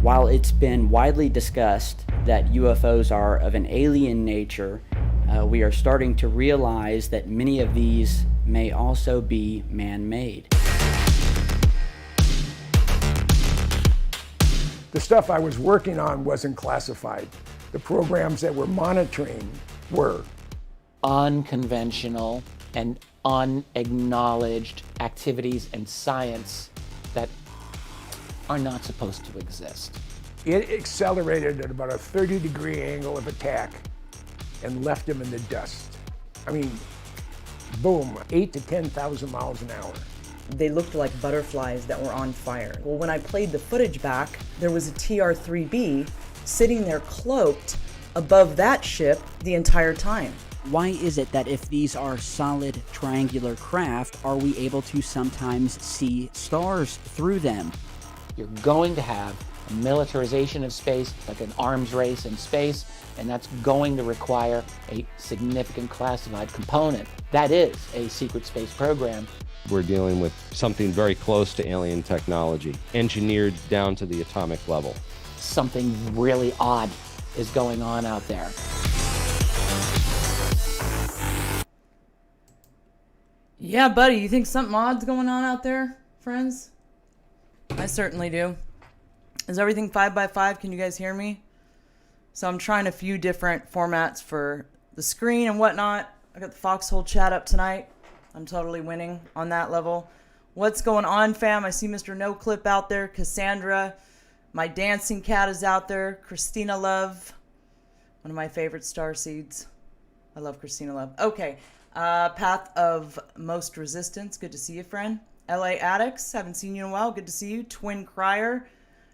While it's been widely discussed that UFOs are of an alien nature, we are starting to realize that many of these may also be man-made. The stuff I was working on wasn't classified. The programs that we're monitoring were. Unconventional and unacknowledged activities and science that are not supposed to exist. It accelerated at about a 30-degree angle of attack and left them in the dust. I mean, boom, 8,000 to 10,000 miles an hour. They looked like butterflies that were on fire. Well, when I played the footage back, there was a TR-3B sitting there cloaked above that ship the entire time. Why is it that if these are solid triangular craft, are we able to sometimes see stars through them? You're going to have a militarization of space, like an arms race in space, and that's going to require a significant classified component. That is a secret space program. We're dealing with something very close to alien technology, engineered down to the atomic level. Something really odd is going on out there. Yeah, buddy, you think something odd's going on out there, friends? I certainly do. Is everything 5x5? Can you guys hear me? So I'm trying a few different formats for the screen and whatnot. I got the Foxhole chat up tonight. I'm totally winning on that level. What's going on, fam? I see Mr. No Clip out there. Cassandra. My dancing cat is out there. Christina Love. One of my favorite starseeds. I love Christina Love. Okay. Path of Most Resistance. Good to see you, friend. LA Addicts. Haven't seen you in a while. Good to see you. Twin Crier.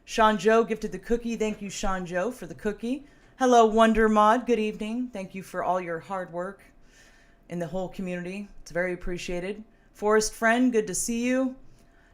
Sean Joe gifted the cookie. Thank you, Sean Joe, for the cookie. Hello, Wonder Mod. Good evening. Thank you for all your hard work in the whole community. It's very appreciated. Forest Friend, good to see you.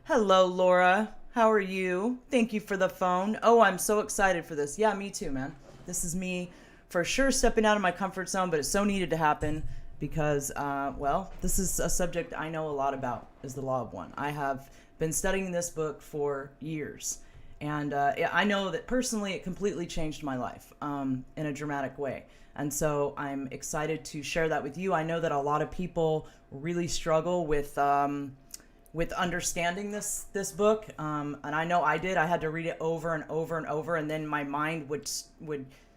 Hello, Laura. How are you? Thank you for the phone. Oh, I'm so excited for this. Yeah, me too, man. This is me for sure stepping out of my comfort zone, but it so needed to happen because, well, this is a subject I know a lot about, is the Law of One. I have been studying this book for years. And I know that personally it completely changed my life in a dramatic way. And so I'm excited to share that with you. I know that a lot of people really struggle with understanding this book. And I know I did. I had to read it over and over and over. And then my mind would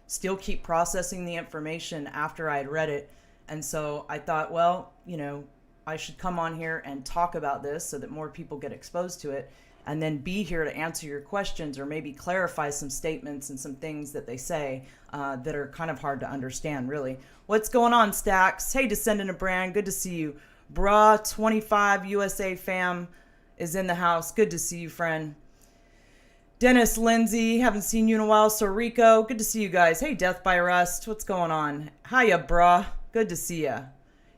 still keep processing the information after I had read it. And so I thought, well, you know, I should come on here and talk about this so that more people get exposed to it. And then be here to answer your questions or maybe clarify some statements and some things that they say that are kind of hard to understand, really. What's going on, Stacks? Hey, Descendant of Brand, good to see you. Brah, 25 USA fam is in the house. Good to see you, friend. Dennis Lindsay, haven't seen you in a while. So Rico, good to see you guys. Hey, Death by Rust, what's going on? Hiya, brah. Good to see ya.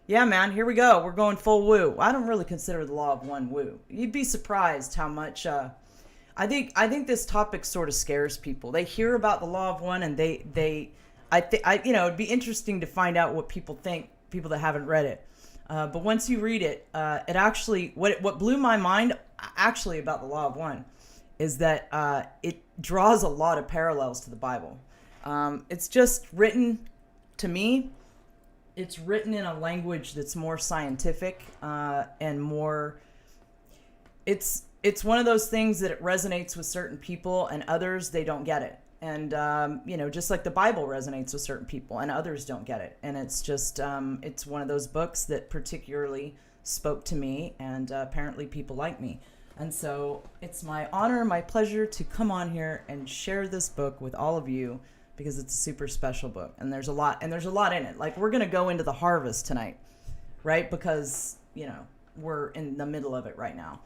Yeah, man, here we go. We're going full woo. I don't really consider the Law of One woo. You'd be surprised how much. I think this topic sort of scares people. They hear about the Law of One, and it'd be interesting to find out what people think. People that haven't read it, but once you read it, it actually what blew my mind actually about the Law of One is that it draws a lot of parallels to the Bible. It's just written, to me, it's written in a language that's more scientific and more. It's one of those things that it resonates with certain people and others they don't get it. And just like the Bible resonates with certain people and others don't get it. And it's just it's one of those books that particularly spoke to me, and apparently people like me. And so it's my honor, my pleasure to come on here and share this book with all of you, because it's a super special book, and there's a lot in it. Like, we're gonna go into the harvest tonight, right? Because we're in the middle of it right now.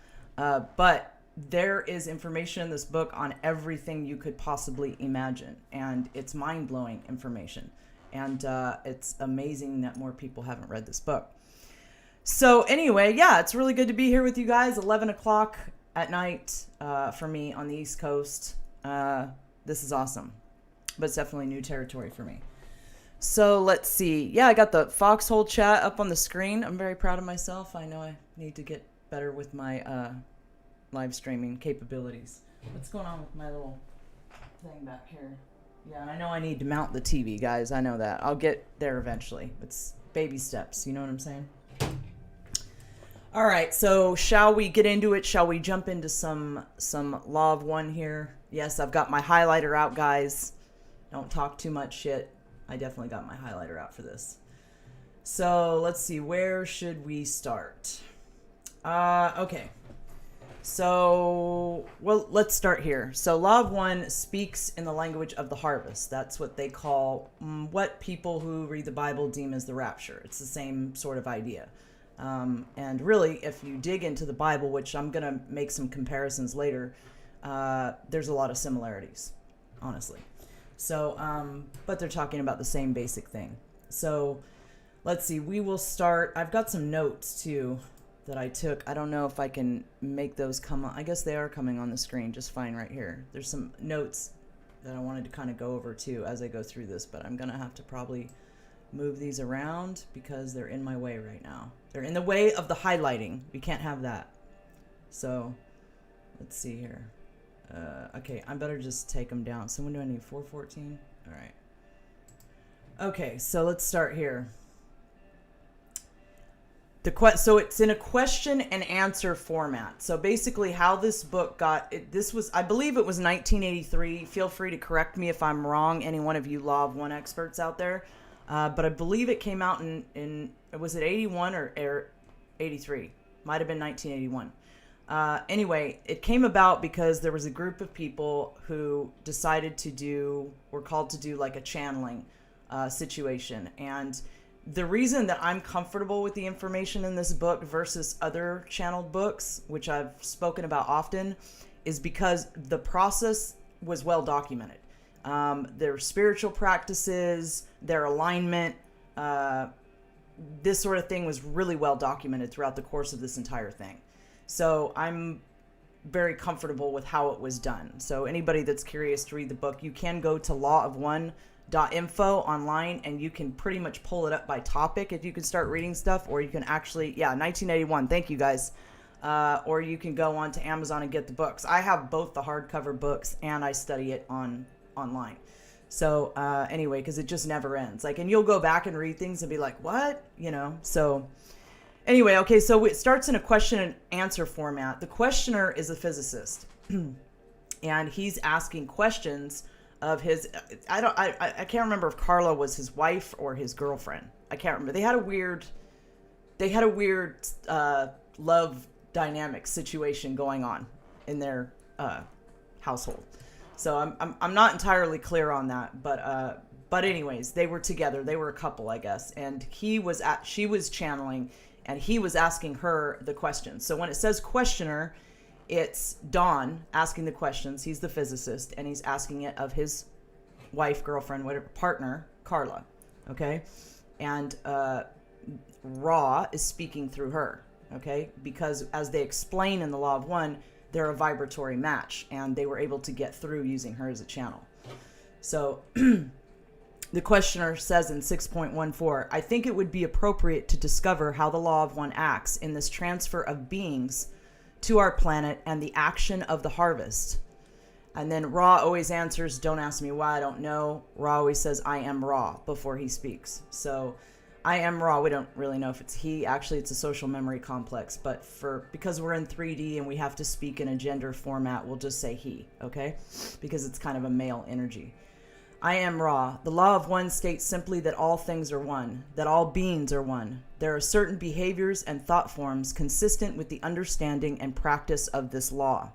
But there is information in this book on everything you could possibly imagine, and it's mind-blowing information. And it's amazing that more people haven't read this book. So anyway, yeah, it's really good to be here with you guys. 11 o'clock at night for me on the East Coast. This is awesome. But it's definitely new territory for me. So let's see. Yeah, I got the Foxhole chat up on the screen. I'm very proud of myself. I know I need to get better with my live streaming capabilities. What's going on with my little thing back here. Yeah, and I know I need to mount the TV, guys. I know that. I'll get there eventually. It's baby steps. You know what I'm saying? All right, so shall we get into it? Shall we jump into some Law of One here? Yes, I've got my highlighter out, guys. Don't talk too much shit. I definitely got my highlighter out for this. So let's see, where should we start? Okay. So, well, let's start here. So Law of One speaks in the language of the harvest. That's what they call what people who read the Bible deem as the rapture. It's the same sort of idea. And really, if you dig into the Bible, which I'm going to make some comparisons later, there's a lot of similarities, honestly. So, but they're talking about the same basic thing. So let's see, we will start. I've got some notes too that I took. I don't know if I can make those come on. I guess they are coming on the screen just fine right here. There's some notes that I wanted to kind of go over too as I go through this, but I'm going to have to probably move these around because they're in my way right now. They're in the way of the highlighting. We can't have that. So let's see here. Okay, I better just take them down. So when do I need? 414? All right. Okay, so let's start here. So it's in a question and answer format. So basically how this book got, this was, I believe it was 1983. Feel free to correct me if I'm wrong, any one of you Law of One experts out there. But I believe it came out in was it 81 or 83? Might have been 1981. Anyway, it came about because there was a group of people who decided were called to do like a channeling situation. And the reason that I'm comfortable with the information in this book versus other channeled books, which I've spoken about often, is because the process was well documented. Their spiritual practices, their alignment, this sort of thing was really well documented throughout the course of this entire thing. So I'm very comfortable with how it was done. So anybody that's curious to read the book, you can go to lawofone.info online and you can pretty much pull it up by topic if you can start reading stuff, or you can actually, 1981, thank you guys. Or you can go on to Amazon and get the books. I have both the hardcover books and I study it online. So anyway, because it just never ends. Like, and you'll go back and read things and be like, what? You know, so anyway, okay, so it starts in a question and answer format. The questioner is a physicist, and he's asking questions of his. I can't remember if Carla was his wife or his girlfriend. I can't remember. They had a weird love dynamic situation going on in their household. So I'm not entirely clear on that, but anyways, they were together. They were a couple, I guess, and she was channeling. And he was asking her the questions. So when it says questioner, it's Don asking the questions. He's the physicist, and he's asking it of his wife, girlfriend, whatever, partner, Carla. Okay? And Ra is speaking through her. Okay? Because as they explain in the Law of One, they're a vibratory match, and they were able to get through using her as a channel. So the questioner says in 6.14, I think it would be appropriate to discover how the Law of One acts in this transfer of beings to our planet and the action of the harvest. And then Ra always answers, don't ask me why, I don't know. Ra always says, I am Ra before he speaks. So I am Ra, we don't really know if it's he. Actually, it's a social memory complex. But because we're in 3D and we have to speak in a gender format, we'll just say he, okay? Because it's kind of a male energy. I am Ra. The Law of One states simply that all things are one, that all beings are one. There are certain behaviors and thought forms consistent with the understanding and practice of this law.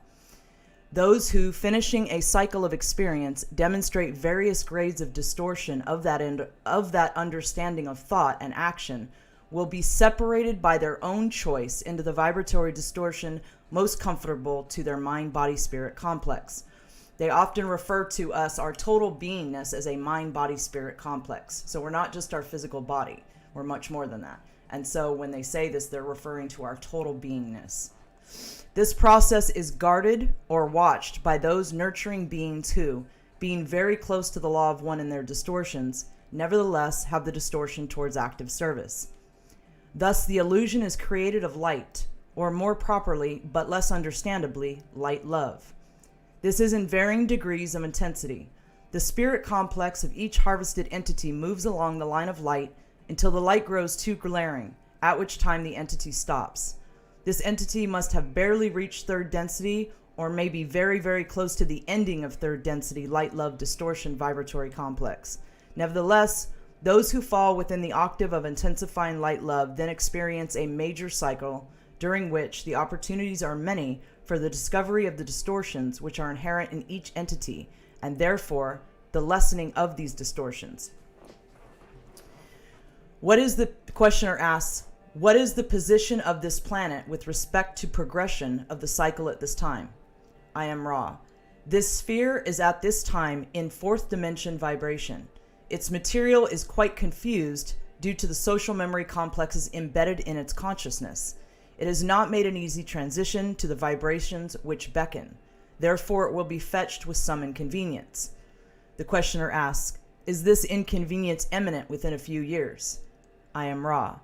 Those who, finishing a cycle of experience, demonstrate various grades of distortion of that understanding of thought and action will be separated by their own choice into the vibratory distortion most comfortable to their mind-body-spirit complex. They often refer to us, our total beingness, as a mind-body-spirit complex. So we're not just our physical body. We're much more than that. And so when they say this, they're referring to our total beingness. This process is guarded or watched by those nurturing beings who, being very close to the Law of One in their distortions, nevertheless have the distortion towards active service. Thus, the illusion is created of light, or more properly, but less understandably, light love. This is in varying degrees of intensity. The spirit complex of each harvested entity moves along the line of light until the light grows too glaring, at which time the entity stops. This entity must have barely reached third density or may be very, very close to the ending of third density light love distortion vibratory complex. Nevertheless, those who fall within the octave of intensifying light love then experience a major cycle during which the opportunities are many for the discovery of the distortions which are inherent in each entity, and therefore the lessening of these distortions. The questioner asks, what is the position of this planet with respect to progression of the cycle at this time? I am Ra. This sphere is at this time in fourth dimension vibration. Its material is quite confused due to the social memory complexes embedded in its consciousness. It has not made an easy transition to the vibrations which beckon. Therefore, it will be fetched with some inconvenience. The questioner asks, is this inconvenience imminent within a few years? I am Ra.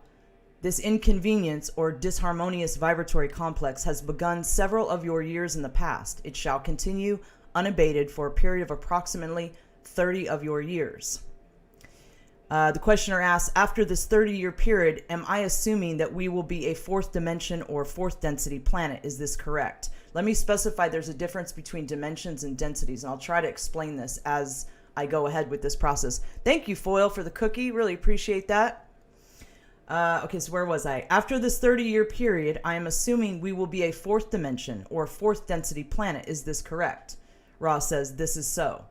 This inconvenience or disharmonious vibratory complex has begun several of your years in the past. It shall continue unabated for a period of approximately 30 of your years. The questioner asks, after this 30-year period, am I assuming that we will be a fourth dimension or fourth density planet? Is this correct? Let me specify there's a difference between dimensions and densities, and I'll try to explain this as I go ahead with this process. Thank you, Foil, for the cookie. Really appreciate that. Okay, so where was I? After this 30-year period, I am assuming we will be a fourth dimension or fourth density planet. Is this correct? Ra says, this is so.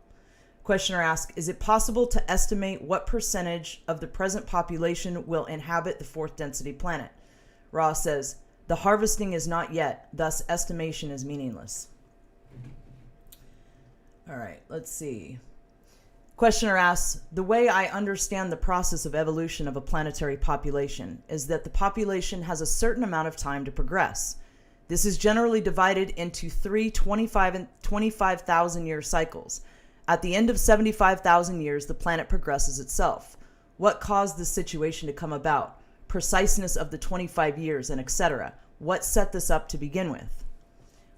Questioner asks, is it possible to estimate what percentage of the present population will inhabit the fourth density planet? Ra says, the harvesting is not yet, thus estimation is meaningless. All right, let's see. Questioner asks, the way I understand the process of evolution of a planetary population is that the population has a certain amount of time to progress. This is generally divided into three 25,000 year cycles. At the end of 75,000 years, the planet progresses itself. What caused this situation to come about? Preciseness of the 25 years and etc. What set this up to begin with?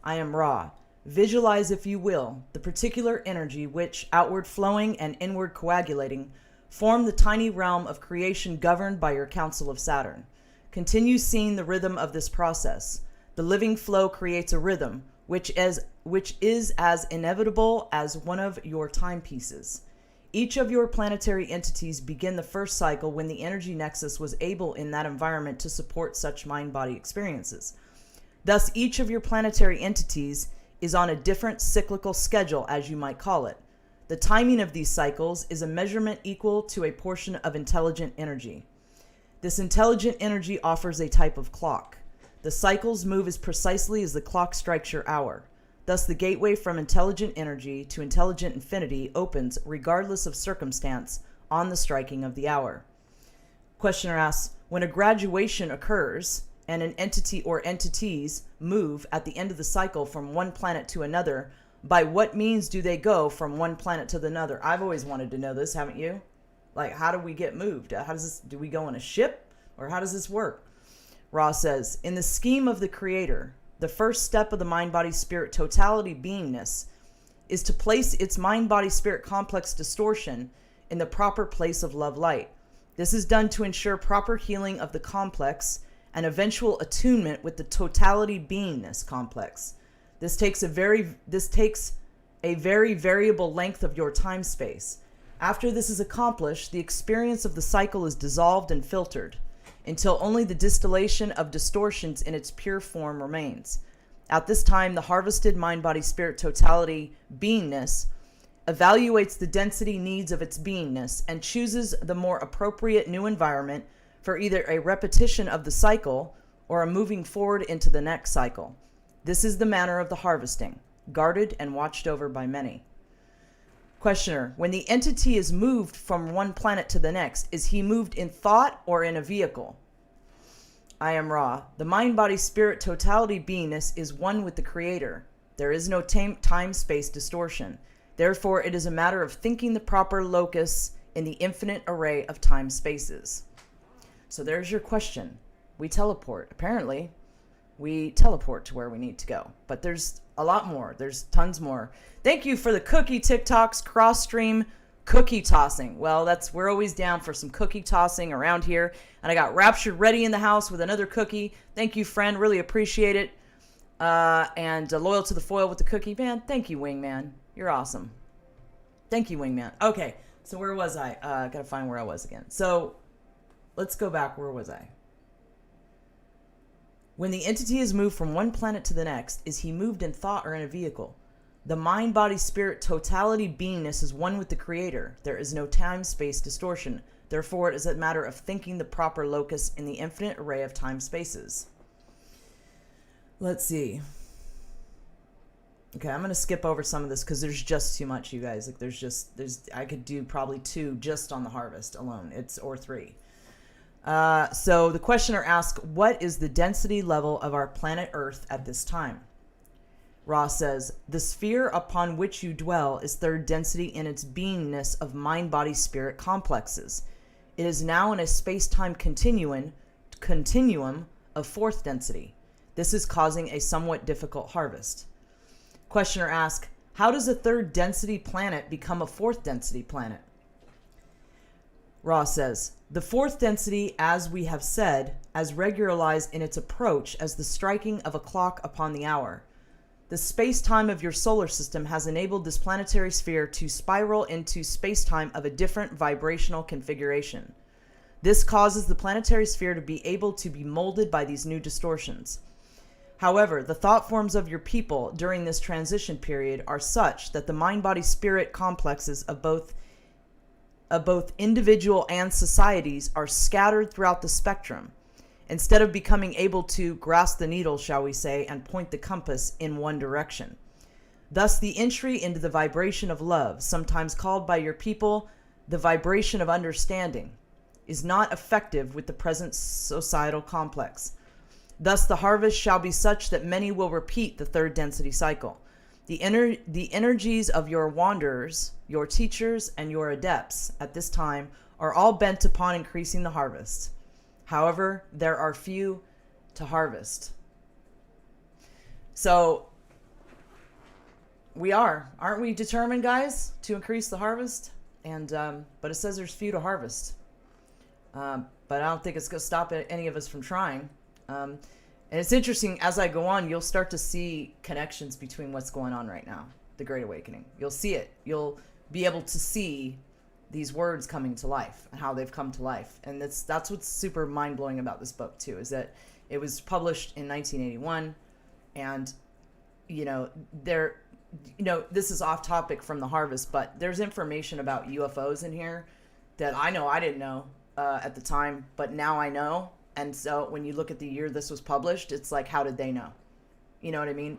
I am Ra. Visualize, if you will, the particular energy which, outward flowing and inward coagulating, form the tiny realm of creation governed by your Council of Saturn. Continue seeing the rhythm of this process. The living flow creates a rhythm, which is as inevitable as one of your timepieces. Each of your planetary entities begin the first cycle when the energy nexus was able in that environment to support such mind-body experiences. Thus, each of your planetary entities is on a different cyclical schedule, as you might call it. The timing of these cycles is a measurement equal to a portion of intelligent energy. This intelligent energy offers a type of clock. The cycles move as precisely as the clock strikes your hour. Thus, the gateway from intelligent energy to intelligent infinity opens regardless of circumstance on the striking of the hour. Questioner asks, when a graduation occurs and an entity or entities move at the end of the cycle from one planet to another, by what means do they go from one planet to another? I've always wanted to know this, haven't you? Like, how do we get moved? Do we go in a ship, or how does this work? Ra says, in the scheme of the Creator, the first step of the mind-body-spirit totality beingness is to place its mind-body-spirit complex distortion in the proper place of love-light. This is done to ensure proper healing of the complex and eventual attunement with the totality beingness complex. This takes a very variable length of your time-space. After this is accomplished, the experience of the cycle is dissolved and filtered, until only the distillation of distortions in its pure form remains. At this time, the harvested mind-body-spirit totality beingness evaluates the density needs of its beingness and chooses the more appropriate new environment for either a repetition of the cycle or a moving forward into the next cycle. This is the manner of the harvesting, guarded and watched over by many. Questioner, when the entity is moved from one planet to the next, is he moved in thought or in a vehicle? I am Ra. The mind-body-spirit totality beingness is one with the Creator. There is no time-space distortion. Therefore, it is a matter of thinking the proper locus in the infinite array of time-spaces. So there's your question. We teleport. Apparently, we teleport to where we need to go. But there's a lot more. There's tons more. Thank you for the cookie TikToks, cross stream cookie tossing. Well, we're always down for some cookie tossing around here. And I got Raptured ready in the house with another cookie. Thank you, friend. Really appreciate it. And Loyal to the Foil with the cookie. Man, thank you, Wingman. You're awesome. Thank you, Wingman. Okay, so where was I? Gotta find where I was again. So let's go back. Where was I? When the entity is moved from one planet to the next, is he moved in thought or in a vehicle? The mind, body, spirit, totality, beingness is one with the Creator. There is no time-space distortion. Therefore, it is a matter of thinking the proper locus in the infinite array of time-spaces. Let's see. Okay, I'm going to skip over some of this because there's just too much, you guys. Like, I could do probably 2 just on the harvest alone. Or 3. So the questioner asks, what is the density level of our planet Earth at this time? Ross says, the sphere upon which you dwell is 3rd density in its beingness of mind-body-spirit complexes. It is now in a space-time continuum of 4th density. This is causing a somewhat difficult harvest. Questioner asks, how does a 3rd density planet become a 4th density planet? Ross says, the 4th density, as we have said, as regularized in its approach as the striking of a clock upon the hour. The space-time of your solar system has enabled this planetary sphere to spiral into space-time of a different vibrational configuration. This causes the planetary sphere to be able to be molded by these new distortions. However, the thought forms of your people during this transition period are such that the mind-body-spirit complexes of both individual and societies are scattered throughout the spectrum, instead of becoming able to grasp the needle, shall we say, and point the compass in one direction. Thus, the entry into the vibration of love, sometimes called by your people the vibration of understanding, is not effective with the present societal complex. Thus, the harvest shall be such that many will repeat the 3rd density cycle. The energies of your wanderers, your teachers, and your adepts at this time are all bent upon increasing the harvest. However, there are few to harvest. So, aren't we determined, guys, to increase the harvest? And but it says there's few to harvest. But I don't think it's going to stop any of us from trying. And it's interesting, as I go on, you'll start to see connections between what's going on right now, the Great Awakening. You'll see it. You'll be able to see these words coming to life and how they've come to life. And that's what's super mind-blowing about this book, too, is that it was published in 1981. And, this is off topic from the harvest, but there's information about UFOs in here that I know I didn't know at the time, but now I know. And so when you look at the year this was published, it's like, how did they know? You know what I mean?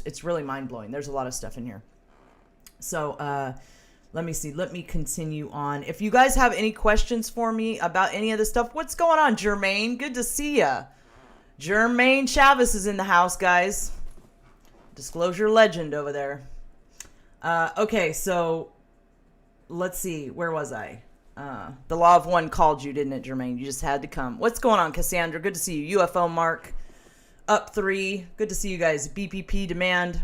It's really mind-blowing. There's a lot of stuff in here. So let me see. Let me continue on. If you guys have any questions for me about any of this stuff, what's going on, Jermaine? Good to see ya. Jermaine Chavez is in the house, guys. Disclosure legend over there. Okay, so let's see. Where was I? The Law of One called you, didn't it, Jermaine? You just had to come. What's going on, Cassandra? Good to see you. UFO Mark, Up 3. Good to see you guys. BPP Demand.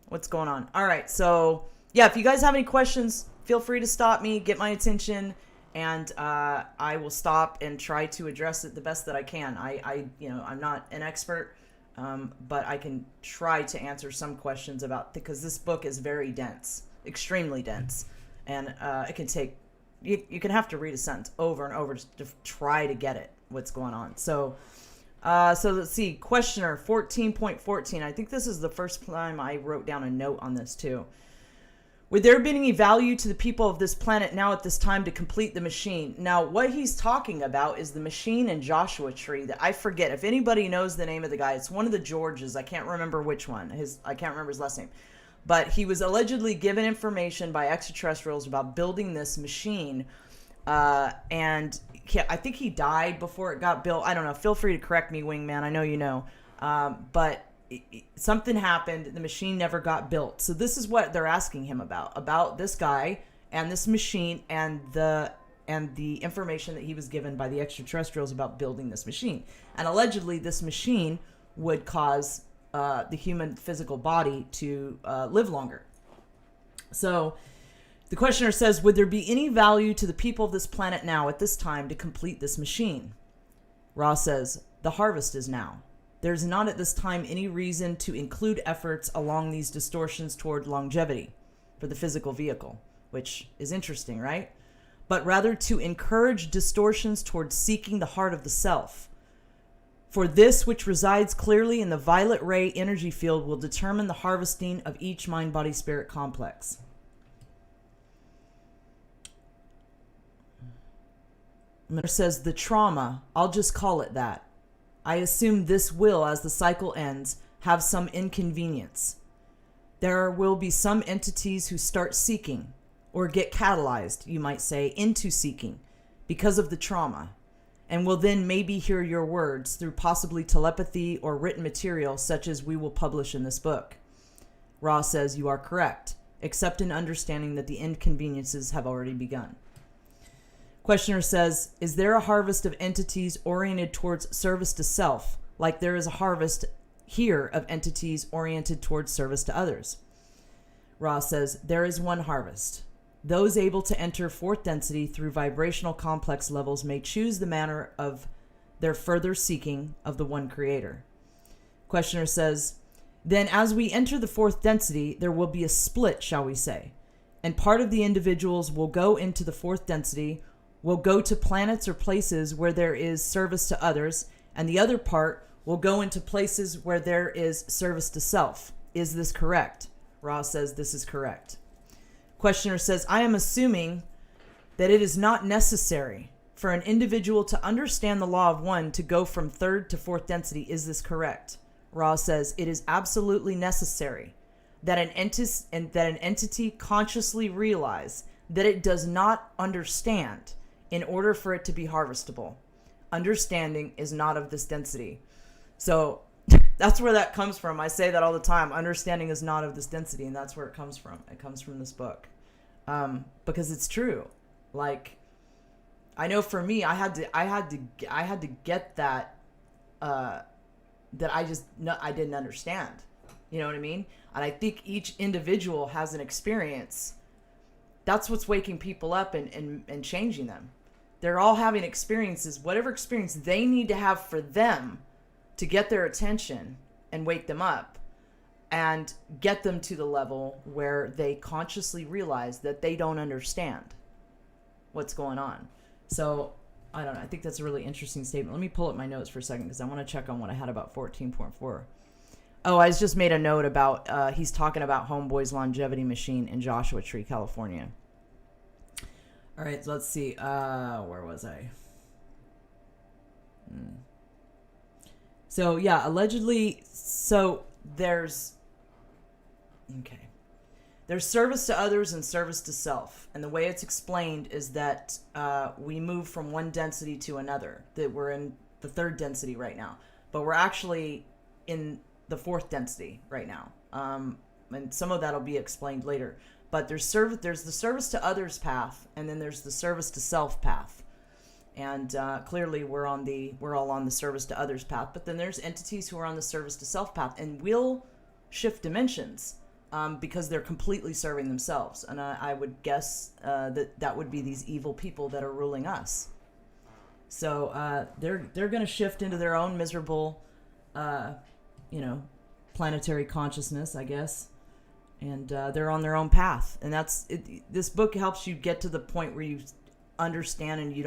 What's going on? All right, so yeah, if you guys have any questions, feel free to stop me, get my attention, and I will stop and try to address it the best that I can. I'm not an expert, but I can try to answer some questions because this book is very dense, extremely dense, and it can take. You can have to read a sentence over and over to try to get it, what's going on. So let's see. Questioner 14.14. I think this is the first time I wrote down a note on this too. Would there be any value to the people of this planet now at this time to complete the machine? Now, what he's talking about is the machine in Joshua Tree that I forget. If anybody knows the name of the guy, it's one of the Georges. I can't remember which one. I can't remember his last name. But he was allegedly given information by extraterrestrials about building this machine. And I think he died before it got built. I don't know. Feel free to correct me, Wingman. I know you know. But something happened. The machine never got built. So this is what they're asking him about this guy and this machine and the information that he was given by the extraterrestrials about building this machine. And allegedly this machine would cause the human physical body to live longer. So the questioner says, would there be any value to the people of this planet now at this time to complete this machine? Ra says, the harvest is now. There's not at this time any reason to include efforts along these distortions toward longevity for the physical vehicle, which is interesting, right? But rather to encourage distortions toward seeking the heart of the self. For this, which resides clearly in the violet ray energy field, will determine the harvesting of each mind-body-spirit complex. It says the trauma, I'll just call it that. I assume this will, as the cycle ends, have some inconvenience. There will be some entities who start seeking, or get catalyzed, you might say, into seeking because of the trauma, and will then maybe hear your words through possibly telepathy or written material such as we will publish in this book. Ra says you are correct, except in understanding that the inconveniences have already begun. Questioner says, is there a harvest of entities oriented towards service to self, like there is a harvest here of entities oriented towards service to others? Ra says, there is one harvest. Those able to enter fourth density through vibrational complex levels may choose the manner of their further seeking of the one creator. Questioner says, then as we enter the fourth density, there will be a split, shall we say, and part of the individuals will go into the fourth density, will go to planets or places where there is service to others, and the other part will go into places where there is service to self. Is this correct? Ra says this is correct. Questioner says, I am assuming that it is not necessary for an individual to understand the law of one to go from third to fourth density. Is this correct? Ra says it is absolutely necessary that an entity consciously realize that it does not understand in order for it to be harvestable. Understanding is not of this density. So that's where that comes from. I say that all the time. Understanding is not of this density, and that's where it comes from. It comes from this book. Because it's true. Like, I know for me, I had to get that, that I didn't understand. You know what I mean? And I think each individual has an experience. That's what's waking people up and changing them. They're all having experiences, whatever experience they need to have for them to get their attention and wake them up and get them to the level where they consciously realize that they don't understand what's going on. So, I don't know. I think that's a really interesting statement. Let me pull up my notes for a second because I want to check on what I had about 14.4. Oh, I just made a note about, he's talking about Homeboy's longevity machine in Joshua Tree, California. All right, so let's see. Where was I? So, yeah, allegedly, so there's service to others and service to self. And the way it's explained is that we move from one density to another. That we're in the third density right now. But we're actually in the fourth density right now. And some of that will be explained later. But there's the service to others path, and then there's the service to self path. And clearly we're all on the service to others path. But then there's entities who are on the service to self path, and will shift dimensions because they're completely serving themselves. And I would guess that would be these evil people that are ruling us. So they're going to shift into their own miserable, planetary consciousness, I guess. And they're on their own path. And that's it. This book helps you get to the point where you understand, and you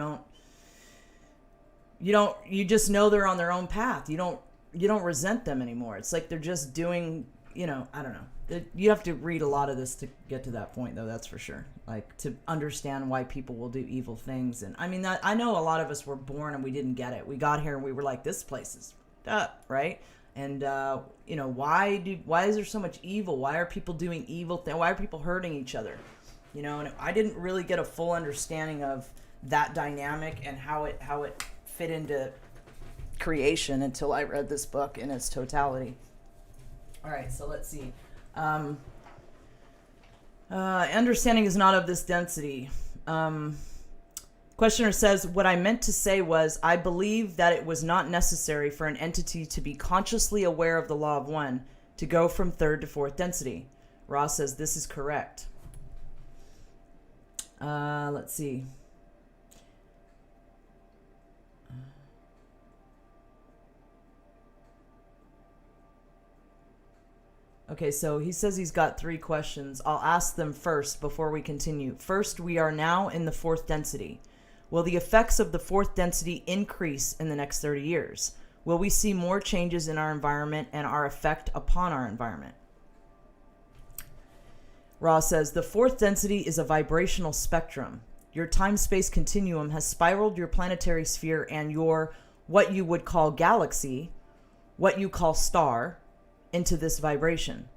just know they're on their own path. You don't resent them anymore. It's like they're just doing, I don't know. You have to read a lot of this to get to that point, though. That's for sure. Like, to understand why people will do evil things. And I mean, I know a lot of us were born and we didn't get it. We got here and we were like, this place is up, right? And why is there so much evil? Why are people doing evil things? Why are people hurting each other? And I didn't really get a full understanding of that dynamic and how it fit into creation until I read this book in its totality. All right, so let's see. Understanding is not of this density. Questioner says, what I meant to say was, I believe that it was not necessary for an entity to be consciously aware of the law of one to go from third to fourth density. Ross says, this is correct. Let's see. Okay, so he says he's got 3 questions. I'll ask them first before we continue. First, we are now in the fourth density. Will the effects of the fourth density increase in the next 30 years? Will we see more changes in our environment and our effect upon our environment? Ross says, the fourth density is a vibrational spectrum. Your time-space continuum has spiraled your planetary sphere and your, what you would call galaxy, what you call star, into this vibration.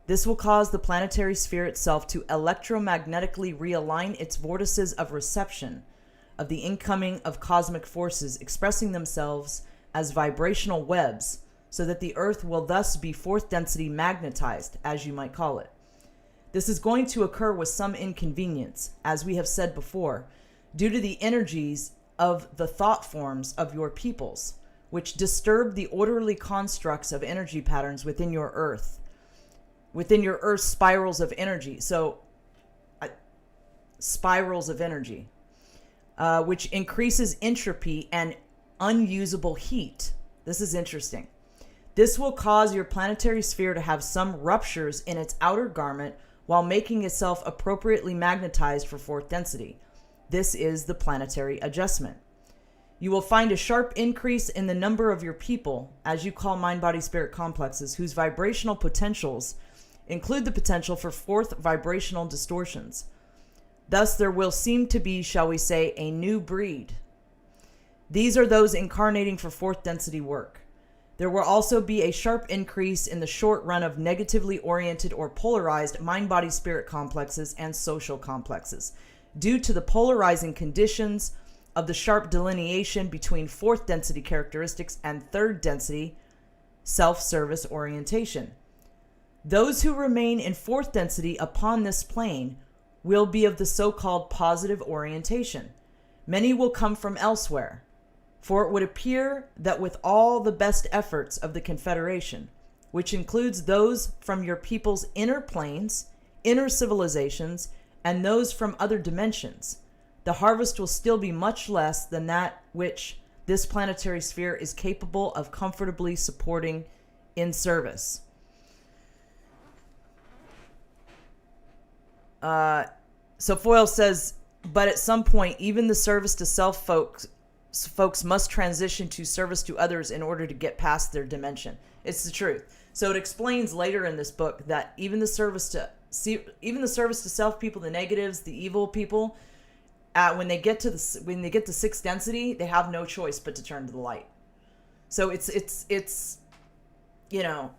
This will cause the planetary sphere itself to electromagnetically realign its vortices of reception of the incoming of cosmic forces expressing themselves as vibrational webs, so that the Earth will thus be fourth density magnetized, as you might call it. This is going to occur with some inconvenience, as we have said before, due to the energies of the thought forms of your peoples, which disturb the orderly constructs of energy patterns within your Earth, within your Earth's spirals of energy. So, spirals of energy, which increases entropy and unusable heat. This is interesting. This will cause your planetary sphere to have some ruptures in its outer garment while making itself appropriately magnetized for fourth density. This is the planetary adjustment. You will find a sharp increase in the number of your people, as you call mind-body-spirit complexes, whose vibrational potentials include the potential for fourth vibrational distortions. Thus, there will seem to be, shall we say, a new breed. These are those incarnating for fourth density work. There will also be a sharp increase in the short run of negatively oriented or polarized mind-body-spirit complexes and social complexes, due to the polarizing conditions of the sharp delineation between fourth density characteristics and third density self-service orientation. Those who remain in fourth density upon this plane will be of the so-called positive orientation. Many will come from elsewhere, for it would appear that with all the best efforts of the Confederation, which includes those from your people's inner planes, inner civilizations, and those from other dimensions, the harvest will still be much less than that which this planetary sphere is capable of comfortably supporting in service. So Foyle says, but at some point, even the service to self folks must transition to service to others in order to get past their dimension. It's the truth. So it explains later in this book that even the service to self people, the negatives, the evil people, when they get to sixth density, they have no choice but to turn to the light. So it's you know,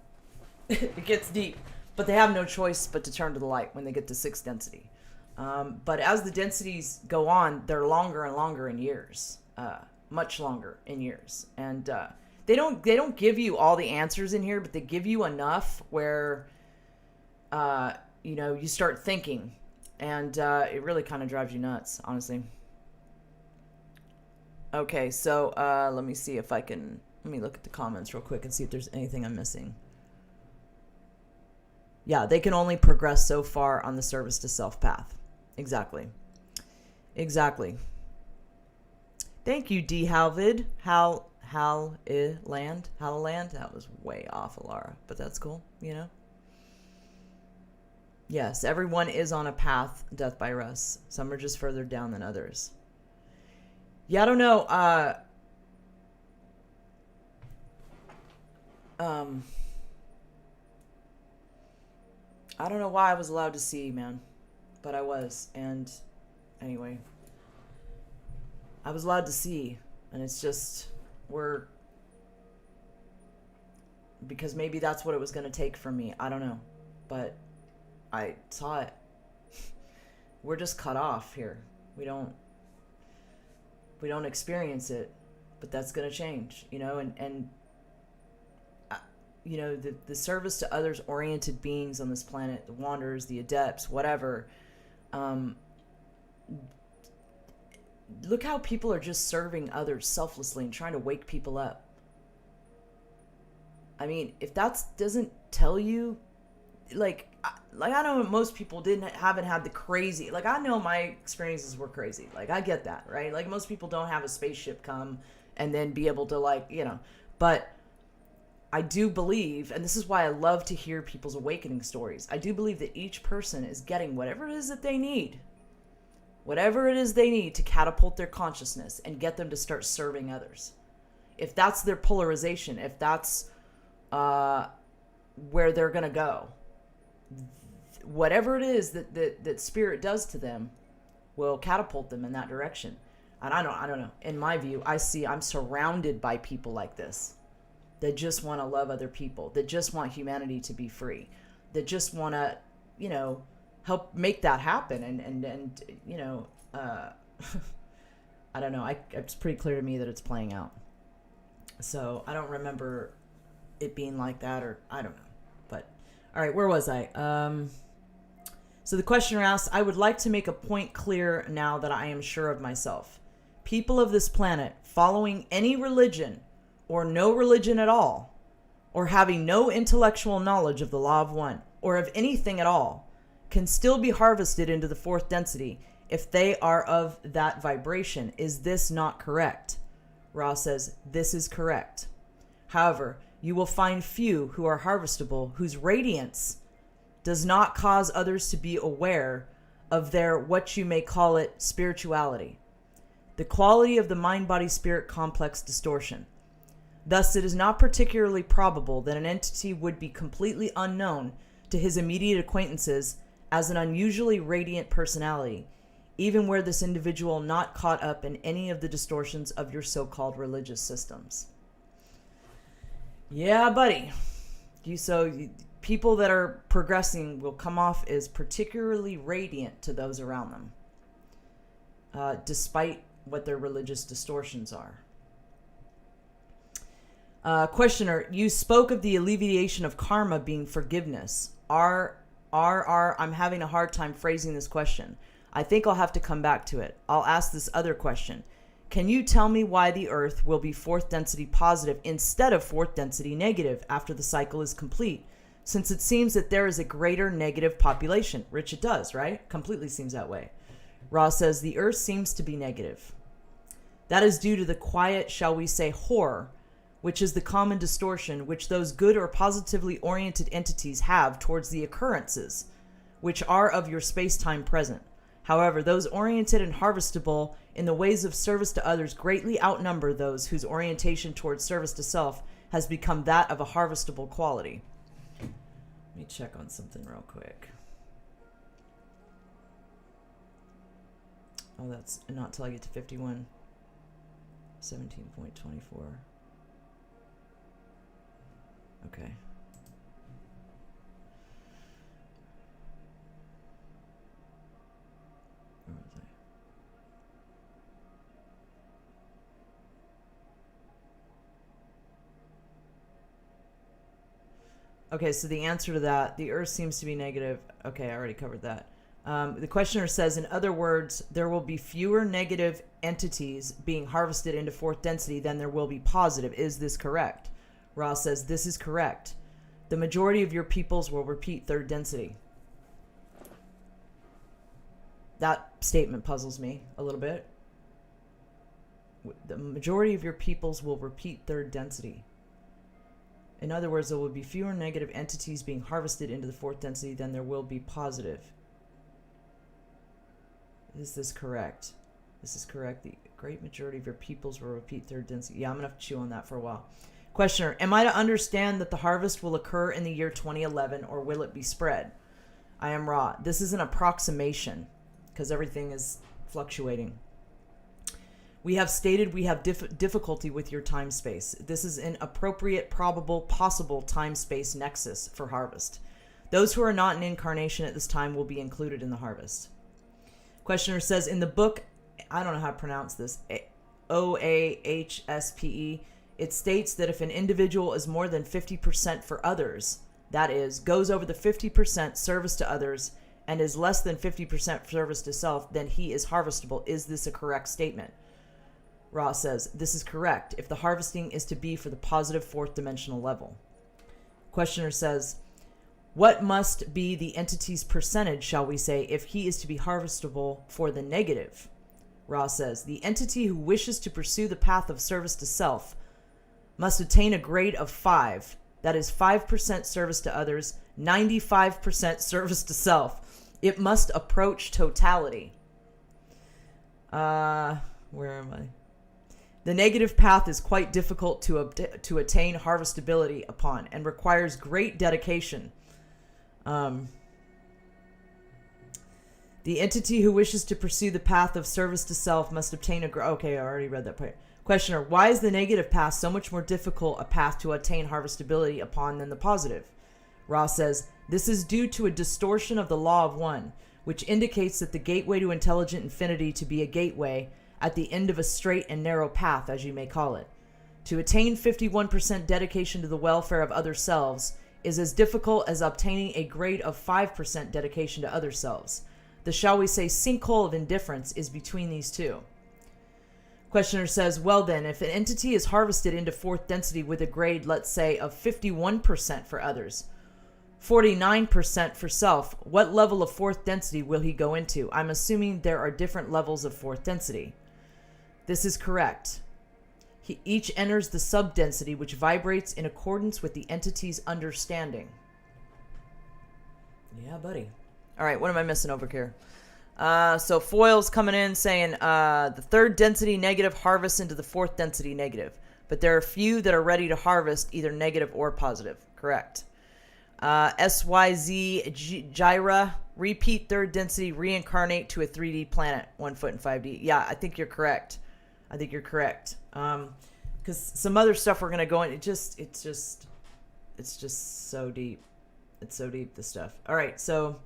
it gets deep, but they have no choice but to turn to the light when they get to sixth density. But as the densities go on, they're longer and longer in years, much longer in years, and they don't give you all the answers in here, but they give you enough where you start thinking. And it really kind of drives you nuts, honestly. Okay, so let me see if I can... Let me look at the comments real quick and see if there's anything I'm missing. Yeah, they can only progress so far on the service to self path. Exactly. Exactly. Thank you, D. Halvid. Halaland. That was way off, Alara, but that's cool, you know? Yes, everyone is on a path, death by Russ. Some are just further down than others. Yeah, I don't know. I don't know why I was allowed to see, man. But I was. And anyway, I was allowed to see. And it's just, because maybe that's what it was going to take from me. I don't know. But I saw it. We're just cut off here. We don't experience it, but that's going to change, and the service to others oriented beings on this planet, the wanderers, the adepts, whatever, look how people are just serving others selflessly and trying to wake people up. I mean, if that doesn't tell you, like I know most people haven't had the crazy, like I know my experiences were crazy. Like I get that, right? Like most people don't have a spaceship come and then be able to, like, you know, but I do believe, and this is why I love to hear people's awakening stories, I do believe that each person is getting whatever it is that they need. Whatever it is they need to catapult their consciousness and get them to start serving others. If that's their polarization, if that's where they're going to go, whatever it is that spirit does to them will catapult them in that direction. And I don't know. In my view, I'm surrounded by people like this that just want to love other people, that just want humanity to be free, that just want to, you know, help make that happen. And you know, I don't know. It's pretty clear to me that it's playing out. So I don't remember it being like that, or I don't know. But all right, where was I? So the questioner asks, I would like to make a point clear now that I am sure of myself. People of this planet following any religion or no religion at all, or having no intellectual knowledge of the law of one, or of anything at all, can still be harvested into the fourth density if they are of that vibration. Is this not correct? Ra says, this is correct. However, you will find few who are harvestable, whose radiance does not cause others to be aware of their, what you may call it, spirituality, the quality of the mind-body-spirit complex distortion. Thus, it is not particularly probable that an entity would be completely unknown to his immediate acquaintances as an unusually radiant personality, even were this individual not caught up in any of the distortions of your so-called religious systems. Yeah, buddy. People that are progressing will come off as particularly radiant to those around them, despite what their religious distortions are. Questioner, you spoke of the alleviation of karma being forgiveness. I'm having a hard time phrasing this question. I think I'll have to come back to it. I'll ask this other question. Can you tell me why the Earth will be fourth density positive instead of fourth density negative after the cycle is complete? Since it seems that there is a greater negative population. Rich, it does, right? Completely seems that way. Ra says the Earth seems to be negative. That is due to the quiet, shall we say, horror, which is the common distortion which those good or positively oriented entities have towards the occurrences, which are of your space-time present. However, those oriented and harvestable in the ways of service to others greatly outnumber those whose orientation towards service to self has become that of a harvestable quality. Let me check on something real quick. Oh, that's not till I get to 51. 17.24. Okay. Where was I? Okay, so the answer to that, the Earth seems to be negative. Okay, I already covered that. The questioner says, in other words, there will be fewer negative entities being harvested into fourth density than there will be positive. Is this correct? Ra says, this is correct. The majority of your peoples will repeat third density. That statement puzzles me a little bit. The majority of your peoples will repeat third density. In other words, there will be fewer negative entities being harvested into the fourth density than there will be positive. Is this correct? This is correct. The great majority of your peoples will repeat third density. Yeah, I'm going to have to chew on that for a while. Questioner, am I to understand that the harvest will occur in the year 2011, or will it be spread? I am Ra. This is an approximation because everything is fluctuating. We have stated we have difficulty with your time space. This is an appropriate, probable, possible time space nexus for harvest. Those who are not in incarnation at this time will be included in the harvest. Questioner says, in the book, I don't know how to pronounce this, OAHSPE, it states that if an individual is more than 50% for others, that is, goes over the 50% service to others and is less than 50% service to self, then he is harvestable. Is this a correct statement? Ra says, this is correct if the harvesting is to be for the positive fourth dimensional level. Questioner says, what must be the entity's percentage, shall we say, if he is to be harvestable for the negative? Ra says, the entity who wishes to pursue the path of service to self must attain a grade of 5. That is 5% service to others, 95% service to self. It must approach totality. Where am I? The negative path is quite difficult to attain harvestability upon and requires great dedication. The entity who wishes to pursue the path of service to self must obtain okay, I already read that part. Questioner, why is the negative path so much more difficult a path to attain harvestability upon than the positive? Ra says, this is due to a distortion of the law of one, which indicates that the gateway to intelligent infinity to be a gateway at the end of a straight and narrow path, as you may call it. To attain 51% dedication to the welfare of other selves is as difficult as obtaining a grade of 5% dedication to other selves. The, shall we say, sinkhole of indifference is between these two. Questioner says, well then, if an entity is harvested into fourth density with a grade, let's say, of 51% for others, 49% for self, what level of fourth density will he go into? I'm assuming there are different levels of fourth density. This is correct. Each enters the sub-density, which vibrates in accordance with the entity's understanding. Yeah, buddy. All right, what am I missing over here? So Foil's coming in saying the third density negative harvests into the fourth density negative. But there are few that are ready to harvest either negative or positive. Correct. SYZ Gyra, repeat third density, reincarnate to a 3D planet, 1 foot in 5D. Yeah, I think you're correct. Because some other stuff we're going to go in, it's just so deep. It's so deep, this stuff. All right, so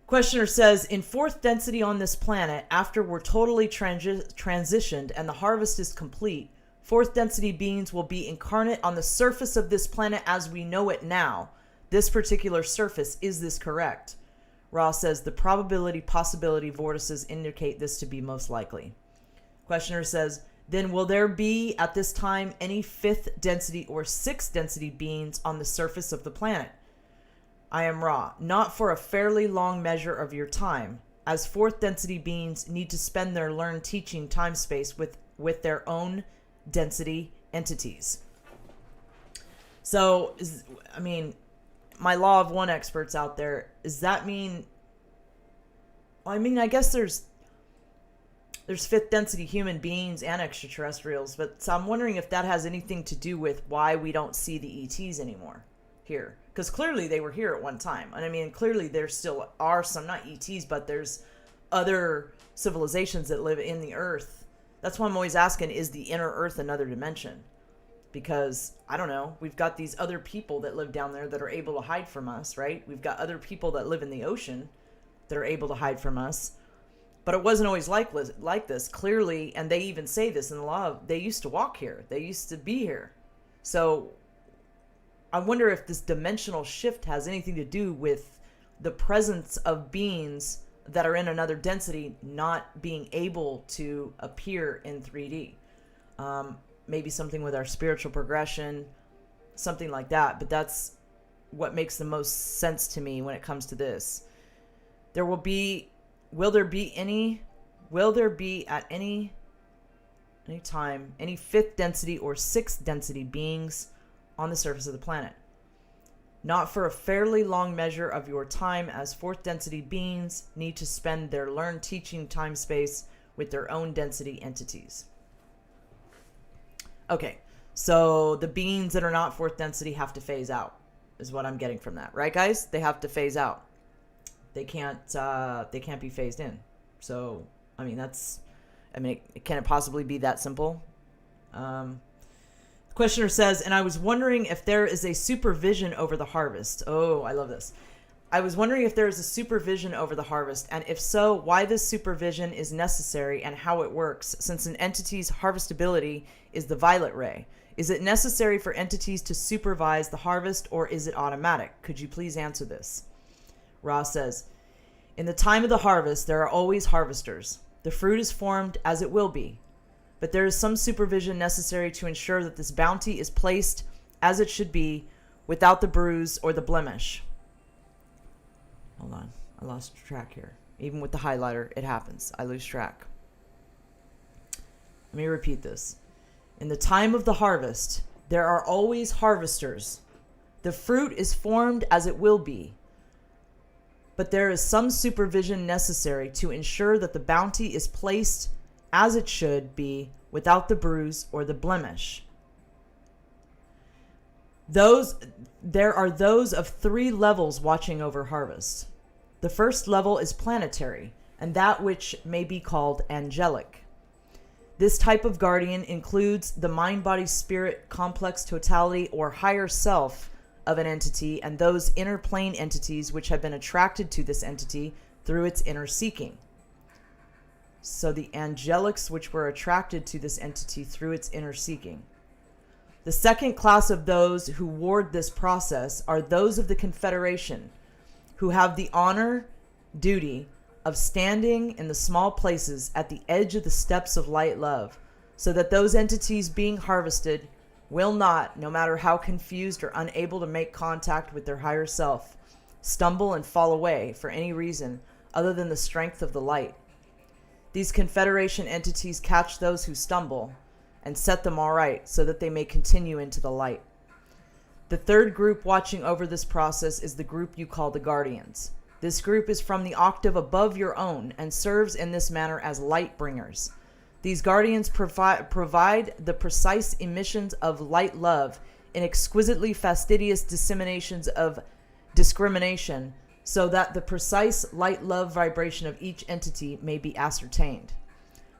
questioner says, in fourth density on this planet, after we're totally transitioned and the harvest is complete, fourth density beings will be incarnate on the surface of this planet as we know it now. This particular surface, is this correct? Ra says, the probability, possibility vortices indicate this to be most likely. Questioner says, then will there be at this time any fifth density or sixth density beings on the surface of the planet? I am Ra, not for a fairly long measure of your time, as fourth density beings need to spend their learned teaching time space with their own density entities. So, my law of one experts out there, does that mean, I guess there's fifth density human beings and extraterrestrials, but so I'm wondering if that has anything to do with why we don't see the ETs anymore here. Because clearly they were here at one time. And clearly there still are some, not ETs, but there's other civilizations that live in the earth. That's why I'm always asking, is the inner earth another dimension? Because, I don't know, we've got these other people that live down there that are able to hide from us, right? We've got other people that live in the ocean that are able to hide from us. But it wasn't always like this, clearly, and they even say this in the law, they used to walk here. They used to be here. So I wonder if this dimensional shift has anything to do with the presence of beings that are in another density not being able to appear in 3D. Maybe something with our spiritual progression, something like that. But that's what makes the most sense to me when it comes to this. Will there be at any time any fifth density or sixth density beings on the surface of the planet? Not for a fairly long measure of your time, as fourth density beings need to spend their learned teaching time space with their own density entities. Okay, so the beings that are not fourth density have to phase out, is what I'm getting from that, right, guys? They have to phase out. They can't be phased in. So, can it possibly be that simple? The questioner says, and I was wondering if there is a supervision over the harvest. Oh, I love this. I was wondering if there is a supervision over the harvest, and if so, why this supervision is necessary and how it works, since an entity's harvestability is the violet ray. Is it necessary for entities to supervise the harvest, or is it automatic? Could you please answer this? Ra says, "In the time of the harvest, there are always harvesters. The fruit is formed as it will be, but there is some supervision necessary to ensure that this bounty is placed as it should be, without the bruise or the blemish." Hold on, I lost track here. Even with the highlighter, it happens. I lose track. Let me repeat this. In the time of the harvest, there are always harvesters. The fruit is formed as it will be, but there is some supervision necessary to ensure that the bounty is placed as it should be, without the bruise or the blemish. There are those of 3 levels watching over harvest. The first level is planetary, and that which may be called angelic. This type of guardian includes the mind-body-spirit complex totality or higher self of an entity, and those inner plane entities which have been attracted to this entity through its inner seeking. So the angelics which were attracted to this entity through its inner seeking. The second class of those who ward this process are those of the Confederation, who have the honor, duty of standing in the small places at the edge of the steps of light love, so that those entities being harvested will not, no matter how confused or unable to make contact with their higher self, stumble and fall away for any reason other than the strength of the light. These Confederation entities catch those who stumble and set them all right so that they may continue into the light. The third group watching over this process is the group you call the Guardians. This group is from the octave above your own and serves in this manner as light bringers. These Guardians provide the precise emissions of light love in exquisitely fastidious disseminations of discrimination, so that the precise light love vibration of each entity may be ascertained.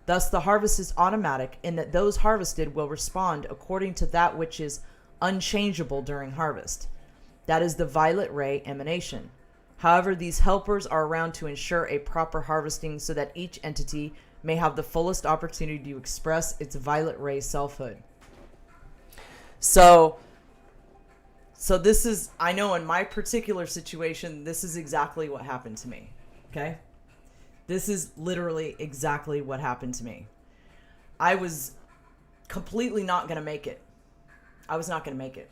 Thus the harvest is automatic in that those harvested will respond according to that which is unchangeable during harvest. That is the violet ray emanation. However, these helpers are around to ensure a proper harvesting so that each entity may have the fullest opportunity to express its violet ray selfhood. So this is, I know in my particular situation, this is exactly what happened to me. Okay? This is literally exactly what happened to me. I was completely not going to make it. I was not going to make it.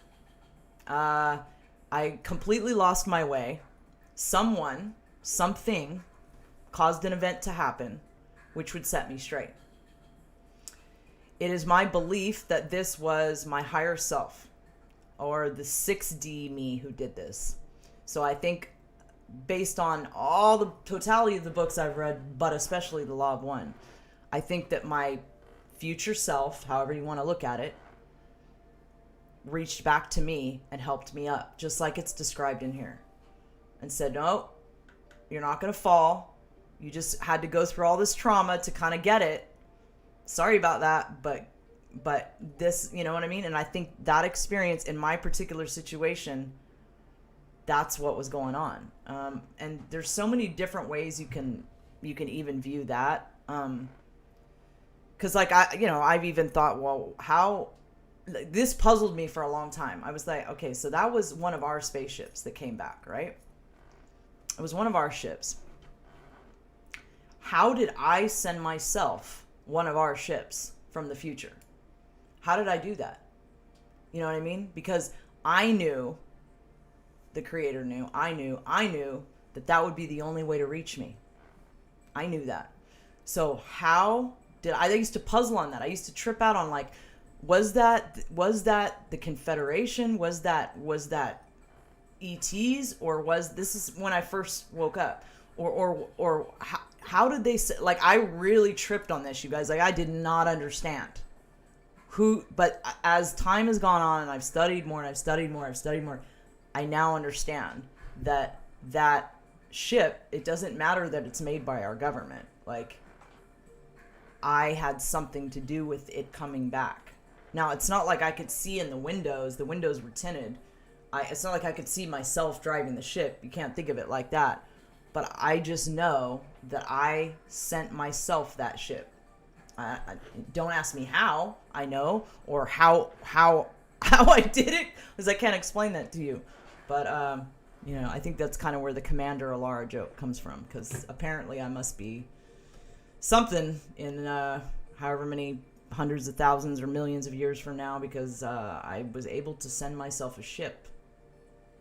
I completely lost my way. Someone, something, caused an event to happen which would set me straight. It is my belief that this was my higher self, or the 6D me who did this. So I think, based on all the totality of the books I've read, but especially The Law of One, I think that my future self, however you want to look at it, reached back to me and helped me up, just like it's described in here, and said, "No, you're not going to fall. You just had to go through all this trauma to kind of get it. Sorry about that, but this," you know what I mean? And I think that experience in my particular situation, that's what was going on. And there's so many different ways you can even view that. Because I've even thought, well, how this puzzled me for a long time. I was like, okay, so that was one of our spaceships that came back, right? It was one of our ships. How did I send myself one of our ships from the future? How did I do that? You know what I mean? Because I knew, the Creator knew, I knew that would be the only way to reach me. I knew that. So how did I used to puzzle on that. I used to trip out on, like, was that the Confederation? Was that ETs? Or this is when I first woke up? Or how did they say, like, I really tripped on this, you guys. Like, I did not understand but as time has gone on and I've studied more, I now understand that ship, it doesn't matter that it's made by our government. Like, I had something to do with it coming back. Now, it's not like I could see in the windows were tinted. It's not like I could see myself driving the ship. You can't think of it like that. But I just know that I sent myself that ship. Don't ask me how I know, or how I did it, because I can't explain that to you. But You know, I think that's kind of where the Commander Alara joke comes from, because apparently I must be something in however many hundreds of thousands or millions of years from now, because I was able to send myself a ship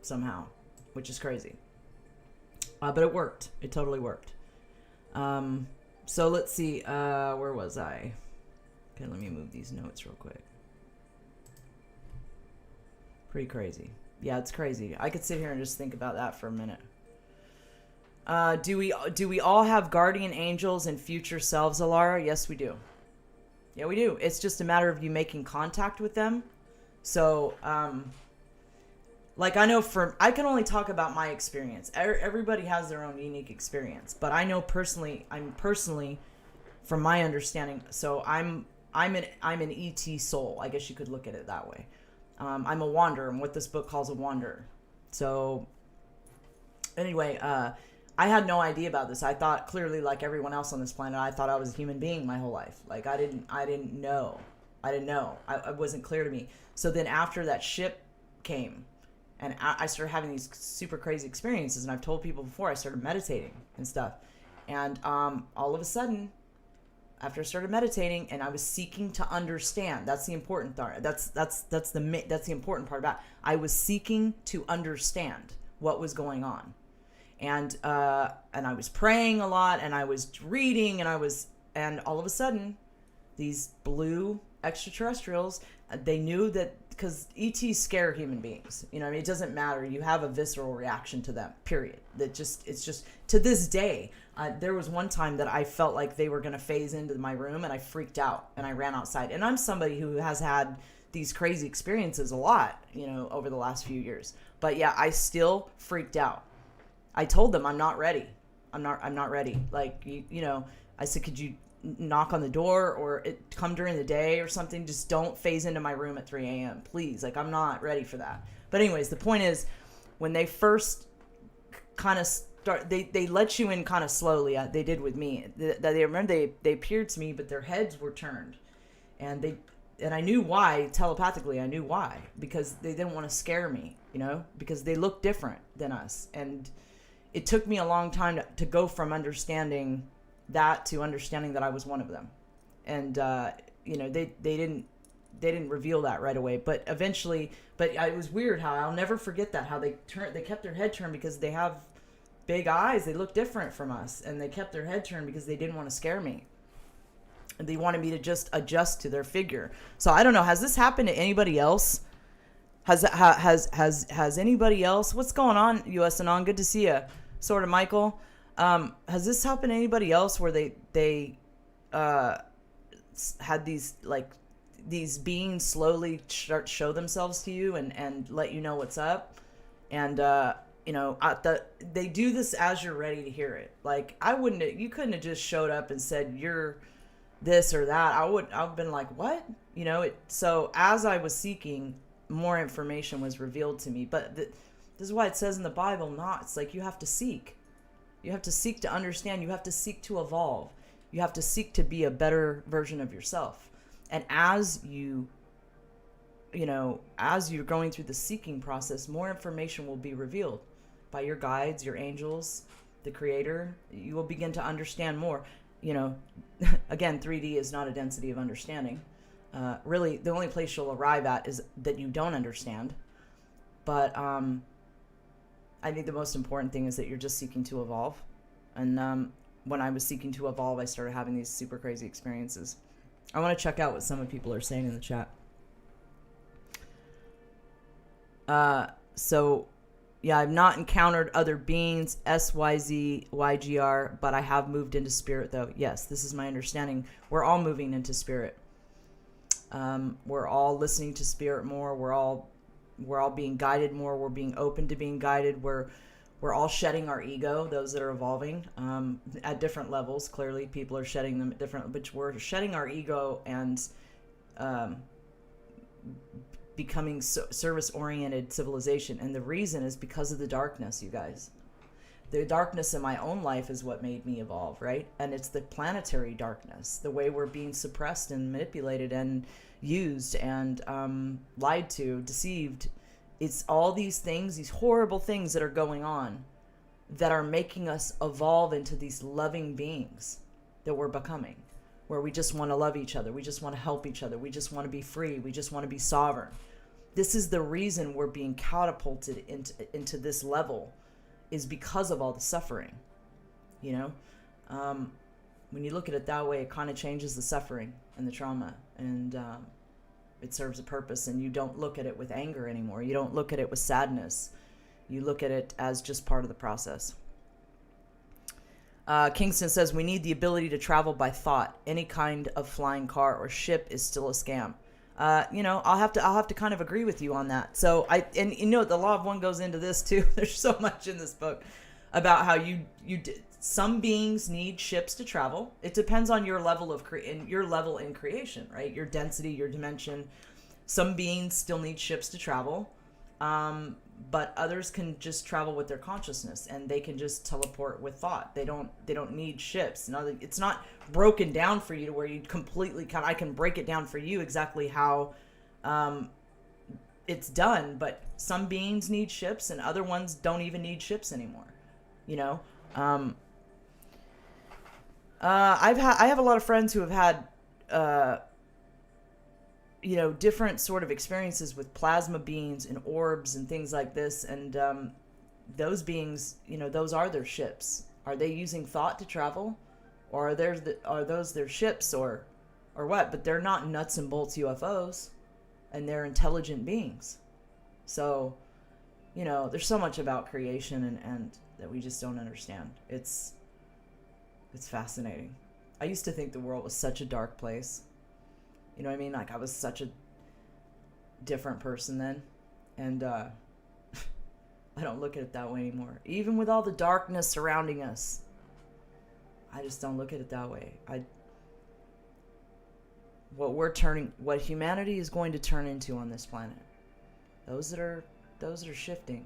somehow, which is crazy. But it worked. It totally worked. So let's see. Where was I? Okay, let me move these notes real quick. Pretty crazy. Yeah, it's crazy. I could sit here and just think about that for a minute. Do we all have guardian angels and future selves, Alara? Yes, we do. Yeah, we do. It's just a matter of you making contact with them. So, like, I know I can only talk about my experience. Everybody has their own unique experience, but I know personally, from my understanding, so I'm an ET soul. I guess you could look at it that way. I'm a wanderer. I'm what this book calls a wanderer. So, anyway, I had no idea about this. I thought, clearly, like everyone else on this planet, I thought I was a human being my whole life. Like, I didn't know. It wasn't clear to me. So then after that ship came, and I started having these super crazy experiences, and I've told people before, I started meditating and stuff. And all of a sudden, after I started meditating, and I was seeking to understand. That's the important part. That's the important part about it. I was seeking to understand what was going on. And I was praying a lot, and I was reading, and all of a sudden, these blue extraterrestrials, they knew that, because ETs scare human beings. You know, I mean, it doesn't matter. You have a visceral reaction to them, period. It's just, to this day, there was one time that I felt like they were going to phase into my room, and I freaked out, and I ran outside. And I'm somebody who has had these crazy experiences a lot, you know, over the last few years. But yeah, I still freaked out. I told them I'm not ready. I'm not ready. Like, you know, I said, could you knock on the door or come during the day or something? Just don't phase into my room at 3 a.m. please. Like, I'm not ready for that. But anyways, the point is, when they first kind of start, they let you in kind of slowly. They did with me. They remember they appeared to me, but their heads were turned, and I knew why. Telepathically, I knew why, because they didn't want to scare me, you know, because they look different than us. And it took me a long time to go from understanding that to understanding that I was one of them. And you know, they didn't reveal that right away, but eventually. But it was weird how, I'll never forget that, how they kept their head turned, because they have big eyes. They look different from us, and they kept their head turned because they didn't want to scare me. And they wanted me to just adjust to their figure. So I don't know. Has this happened to anybody else? Has anybody else? What's going on, US Anon? Good to see you. Sort of, Michael. Has this happened to anybody else where they had these beings slowly show themselves to you and let you know what's up? And you know, they do this as you're ready to hear it. Like, you couldn't have just showed up and said you're this or that. I've been like, what? You know, so as I was seeking, more information was revealed to me. But this is why it says in the Bible, it's like, you have to seek. You have to seek to understand. You have to seek to evolve. You have to seek to be a better version of yourself. And as you're going through the seeking process, more information will be revealed by your guides, your angels, the Creator. You will begin to understand more. You know, again, 3D is not a density of understanding. Really, the only place you'll arrive at is that you don't understand. But I think the most important thing is that you're just seeking to evolve. And when I was seeking to evolve, I started having these super crazy experiences. I want to check out what some of people are saying in the chat. So, yeah, I've not encountered other beings, SYZ, YGR, but I have moved into spirit, though. Yes, this is my understanding. We're all moving into spirit. We're all listening to spirit more. We're all being guided more. We're being open to being guided. We're all shedding our ego, those that are evolving, at different levels. Clearly, people are shedding them at different, but we're shedding our ego and becoming service-oriented civilization. And the reason is because of the darkness, you guys. The darkness in my own life is what made me evolve, right? And it's the planetary darkness, the way we're being suppressed and manipulated and used and lied to, deceived, It's all these things, these horrible things that are going on that are making us evolve into these loving beings that we're becoming, where we just want to love each other. We just want to help each other. We just want to be free. We just want to be sovereign. This is the reason we're being catapulted into this level, is because of all the suffering, you know? When you look at it that way, it kind of changes the suffering and the trauma, and it serves a purpose, and you don't look at it with anger anymore. You don't look at it with sadness. You look at it as just part of the process. Kingston says, we need the ability to travel by thought. Any kind of flying car or ship is still a scam. You know, I'll have to kind of agree with you on that. So and you know, the law of one goes into this too. There's so much in this book about how some beings need ships to travel. It depends on your level of your level in creation, right? Your density, your dimension. Some beings still need ships to travel, but others can just travel with their consciousness, and they can just teleport with thought. They don't need ships. Now, it's not broken down for you to where you completely I can break it down for you exactly how it's done. But some beings need ships, and other ones don't even need ships anymore. You know. I have a lot of friends who have had, you know, different sort of experiences with plasma beings and orbs and things like this. And those beings, you know, those are their ships. Are they using thought to travel, or are those their ships, or what? But they're not nuts and bolts UFOs, and they're intelligent beings. So, you know, there's so much about creation and that we just don't understand. It's fascinating. I used to think the world was such a dark place. You know what I mean? Like, I was such a different person then. And I don't look at it that way anymore. Even with all the darkness surrounding us, I just don't look at it that way. What humanity is going to turn into on this planet, those that are shifting,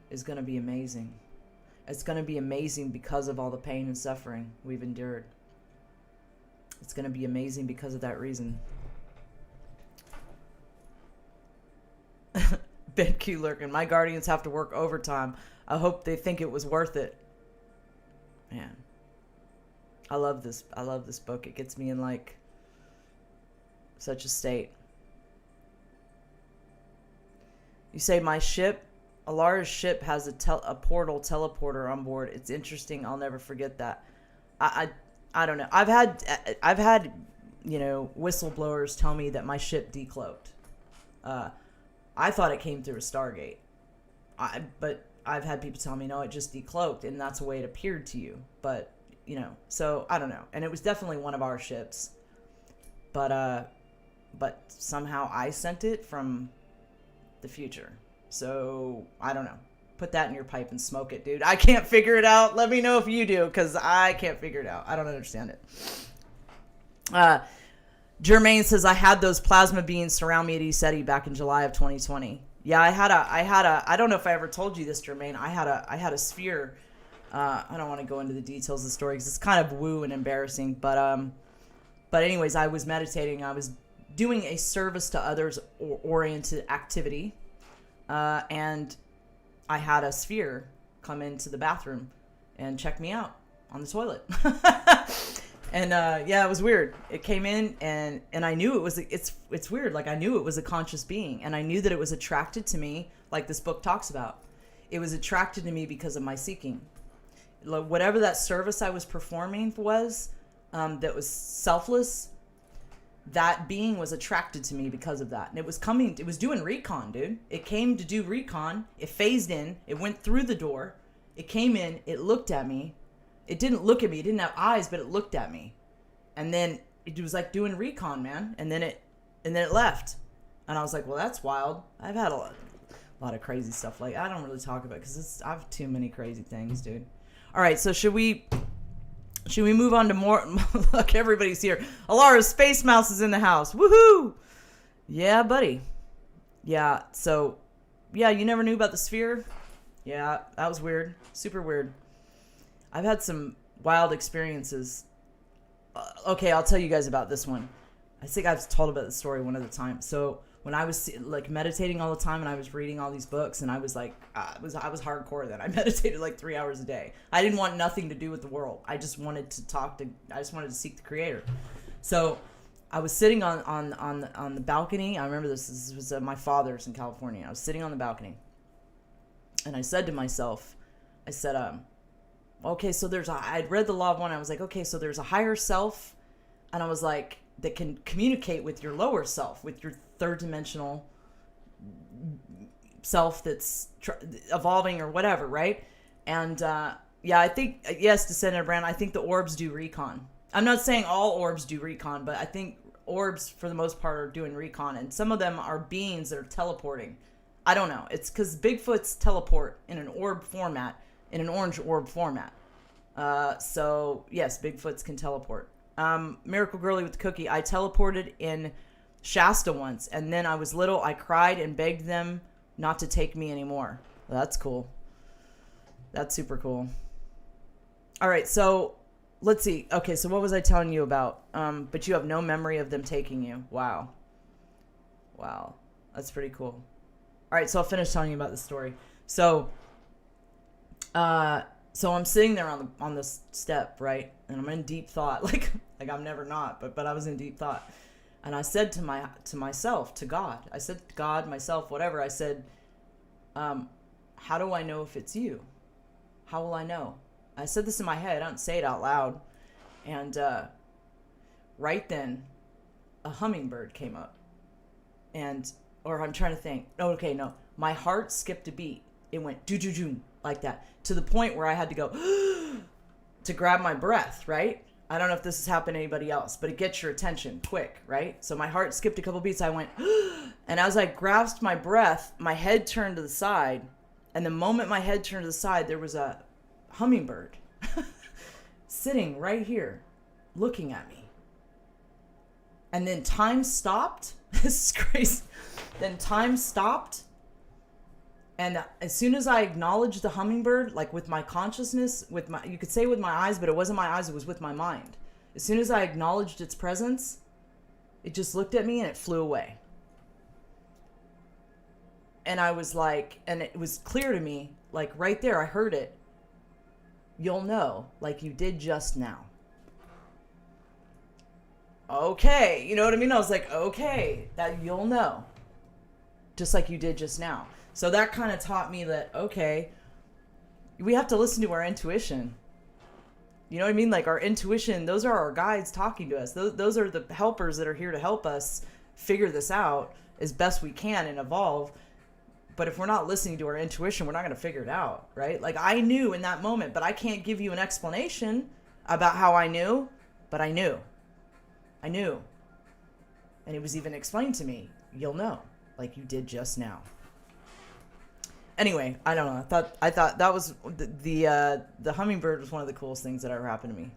is going to be amazing. It's going to be amazing because of all the pain and suffering we've endured. It's going to be amazing because of that reason. Ben Q lurking. My guardians have to work overtime. I hope they think it was worth it. Man, I love this book. It gets me in like such a state. You say my ship, Alara's ship, has a portal teleporter on board. It's interesting. I'll never forget that. I don't know. I've had you know, whistleblowers tell me that my ship decloaked. I thought it came through a Stargate. But I've had people tell me, no, it just decloaked, and that's the way it appeared to you. But, you know, so I don't know. And it was definitely one of our ships. But somehow I sent it from the future. So, I don't know. Put that in your pipe and smoke it, dude. I can't figure it out. Let me know if you do, because I can't figure it out. I don't understand it. Jermaine says, I had those plasma beings surround me at ESETI back in July of 2020. Yeah, I don't know if I ever told you this, Jermaine. I had a sphere. I don't want to go into the details of the story because it's kind of woo and embarrassing. But anyways, I was meditating. I was doing a service to others oriented activity. And I had a sphere come into the bathroom and check me out on the toilet. And yeah, it was weird. It came in, and I knew it was, it's weird. Like, I knew it was a conscious being, and I knew that it was attracted to me, like this book talks about. It was attracted to me because of my seeking. Like, whatever that service I was performing was, that was selfless, that being was attracted to me because of that. And it was doing recon, dude. It came to do recon. It phased in. It went through the door. It came in. It looked at me. It didn't look at me. It didn't have eyes, but it looked at me. And then it was like doing recon, man. And then it left. And I was like, well, that's wild. I've had a lot of crazy stuff. Like, I don't really talk about it because I have too many crazy things, dude. All right, so should we move on to more? Look, everybody's here. Alara's Space Mouse is in the house. Woohoo! Yeah, buddy. Yeah, so, yeah, you never knew about the sphere? Yeah, that was weird. Super weird. I've had some wild experiences. Okay, I'll tell you guys about this one. I think I've told about the story one other time. So when I was like meditating all the time and I was reading all these books, and I was like, I was hardcore then. I meditated like 3 hours a day. I didn't want nothing to do with the world. I just wanted to seek the Creator. So I was sitting on the balcony. I remember this was my father's in California. I was sitting on the balcony, and I said to myself, I said, okay, so I'd read the Law of One. I was like, okay, so there's a higher self, and I was like, that can communicate with your lower self, with your third dimensional self that's evolving or whatever, right? And yeah, I think, yes, Descendant Brand, I think the orbs do recon. I'm not saying all orbs do recon, but I think orbs, for the most part, are doing recon, and some of them are beings that are teleporting. I don't know. It's because Bigfoots teleport in an orb format, in an orange orb format. So, yes, Bigfoots can teleport. Miracle Girlie with the cookie, I teleported in Shasta once, and then I was little. I cried and begged them not to take me anymore. Well, that's cool. That's super cool. All right, so let's see. Okay, so what was I telling you about? But you have no memory of them taking you. Wow. Wow. That's pretty cool. All right, so I'll finish telling you about the story. So I'm sitting there on the step, right? And I'm in deep thought, like I'm never not, but I was in deep thought. And I said to myself, to God, I said to God, myself, whatever, I said, how do I know if it's you? How will I know? I said this in my head. I don't say it out loud. And right then, a hummingbird came up. Or I'm trying to think. Oh, okay, no. My heart skipped a beat. It went doo-doo-doo, like that. To the point where I had to go to grab my breath, right? I don't know if this has happened to anybody else, but it gets your attention quick, right? So my heart skipped a couple beats. I went, and as I grasped my breath, my head turned to the side. And the moment my head turned to the side, there was a hummingbird sitting right here looking at me. And then time stopped. This is crazy. Then time stopped. And as soon as I acknowledged the hummingbird, like with my consciousness, you could say with my eyes, but it wasn't my eyes, it was with my mind. As soon as I acknowledged its presence, it just looked at me and it flew away. And I was like, and it was clear to me, like right there, I heard it. You'll know, like you did just now. Okay, you know what I mean? I was like, okay, that you'll know. Just like you did just now. So that kind of taught me that, okay, we have to listen to our intuition. You know what I mean? Like our intuition, those are our guides talking to us. Those are the helpers that are here to help us figure this out as best we can and evolve. But if we're not listening to our intuition, we're not going to figure it out, right? Like I knew in that moment, but I can't give you an explanation about how I knew, but I knew. I knew. And it was even explained to me. You'll know, like you did just now. Anyway, I don't know. I thought that was the hummingbird was one of the coolest things that ever happened to me.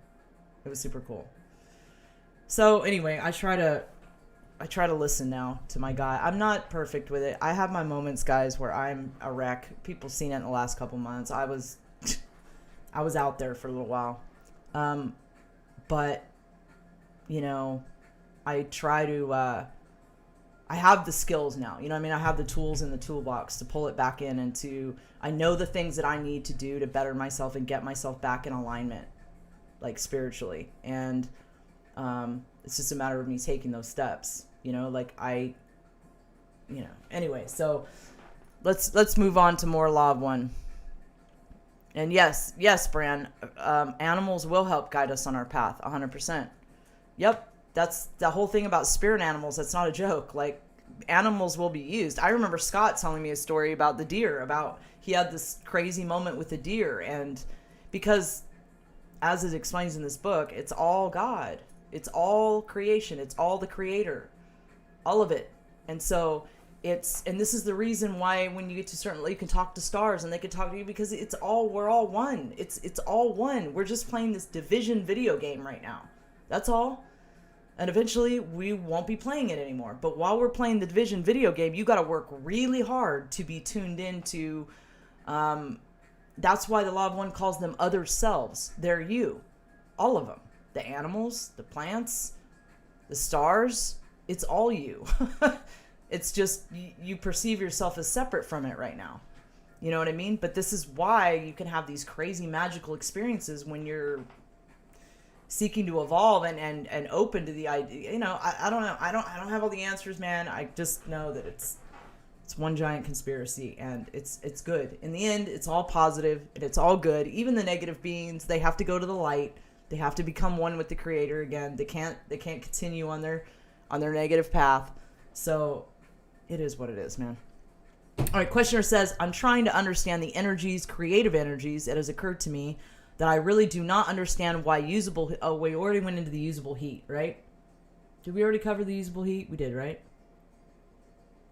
It was super cool. So anyway, I try to listen now to my guy. I'm not perfect with it. I have my moments, guys, where I'm a wreck. People seen it in the last couple months. I was out there for a little while. But you know, I try to I have the skills now, you know what I mean? I have the tools in the toolbox to pull it back in and I know the things that I need to do to better myself and get myself back in alignment, like spiritually. And it's just a matter of me taking those steps, you know, like anyway, so let's move on to more Law of One. And yes, Bran, animals will help guide us on our path, 100%. Yep. That's the whole thing about spirit animals. That's not a joke. Like, animals will be used. I remember Scott telling me a story about the deer, about he had this crazy moment with the deer. And because, as it explains in this book, it's all God. It's all creation. It's all the Creator. All of it. And so and this is the reason why when you get to certain, you can talk to stars and they can talk to you, because we're all one. It's all one. We're just playing this division video game right now. That's all. And eventually, we won't be playing it anymore. But while we're playing the Division video game, you got to work really hard to be tuned into. That's why the Law of One calls them other selves. They're you. All of them. The animals, the plants, the stars. It's all you. It's just you perceive yourself as separate from it right now. You know what I mean? But this is why you can have these crazy magical experiences when you're seeking to evolve and open to the idea. You know, I don't know. I don't have all the answers, man. I just know that it's one giant conspiracy, and it's good. In the end, it's all positive and it's all good. Even the negative beings, they have to go to the light. They have to become one with the Creator again. They can't continue on their negative path. So it is what it is, man. All right, questioner says, I'm trying to understand the energies, creative energies. It has occurred to me that I really do not understand why usable... Oh, we already went into the usable heat, right? Did we already cover the usable heat? We did, right?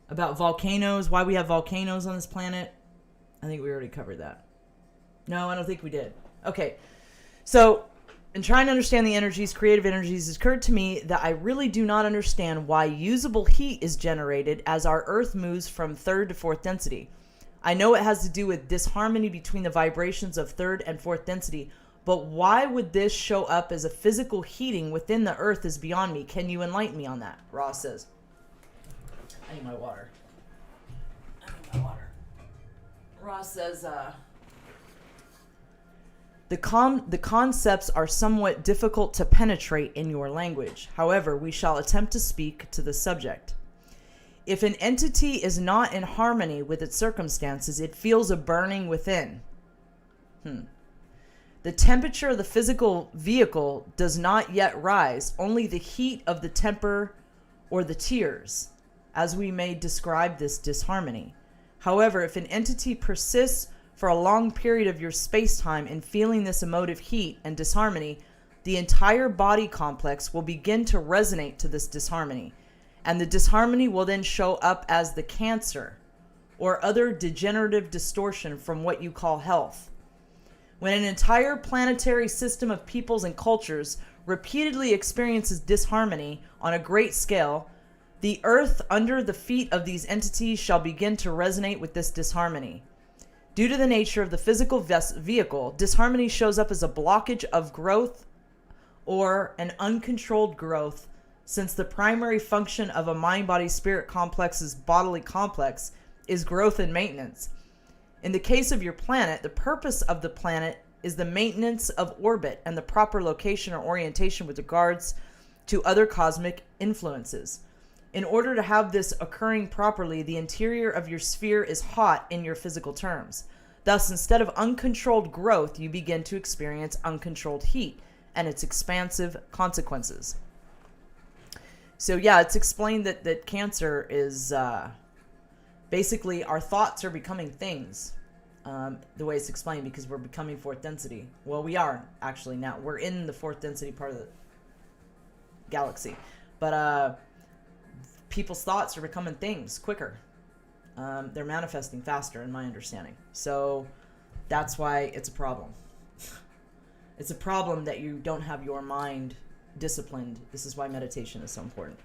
About volcanoes, why we have volcanoes on this planet. I think we already covered that. No, I don't think we did. Okay, so in trying to understand the energies, creative energies, it occurred to me that I really do not understand why usable heat is generated as our Earth moves from third to fourth density. I know it has to do with disharmony between the vibrations of third and fourth density, but why would this show up as a physical heating within the Earth is beyond me. Can you enlighten me on that? Ross says. I need my water. Ross says, The concepts are somewhat difficult to penetrate in your language. However, we shall attempt to speak to the subject. If an entity is not in harmony with its circumstances, it feels a burning within. The temperature of the physical vehicle does not yet rise, only the heat of the temper or the tears, as we may describe this disharmony. However, if an entity persists for a long period of your space-time in feeling this emotive heat and disharmony, the entire body complex will begin to resonate to this disharmony, and the disharmony will then show up as the cancer or other degenerative distortion from what you call health. When an entire planetary system of peoples and cultures repeatedly experiences disharmony on a great scale, the Earth under the feet of these entities shall begin to resonate with this disharmony. Due to the nature of the physical vehicle, disharmony shows up as a blockage of growth or an uncontrolled growth, since the primary function of a mind-body-spirit complex's bodily complex is growth and maintenance. In the case of your planet, the purpose of the planet is the maintenance of orbit and the proper location or orientation with regards to other cosmic influences. In order to have this occurring properly, the interior of your sphere is hot in your physical terms. Thus, instead of uncontrolled growth, you begin to experience uncontrolled heat and its expansive consequences. So yeah, it's explained that cancer is basically our thoughts are becoming things, the way it's explained, because we're becoming fourth density. Well, we are actually now. We're in the fourth density part of the galaxy. But people's thoughts are becoming things quicker. They're manifesting faster, in my understanding. So that's why it's a problem. It's a problem that you don't have your mind disciplined. This is why meditation is so important.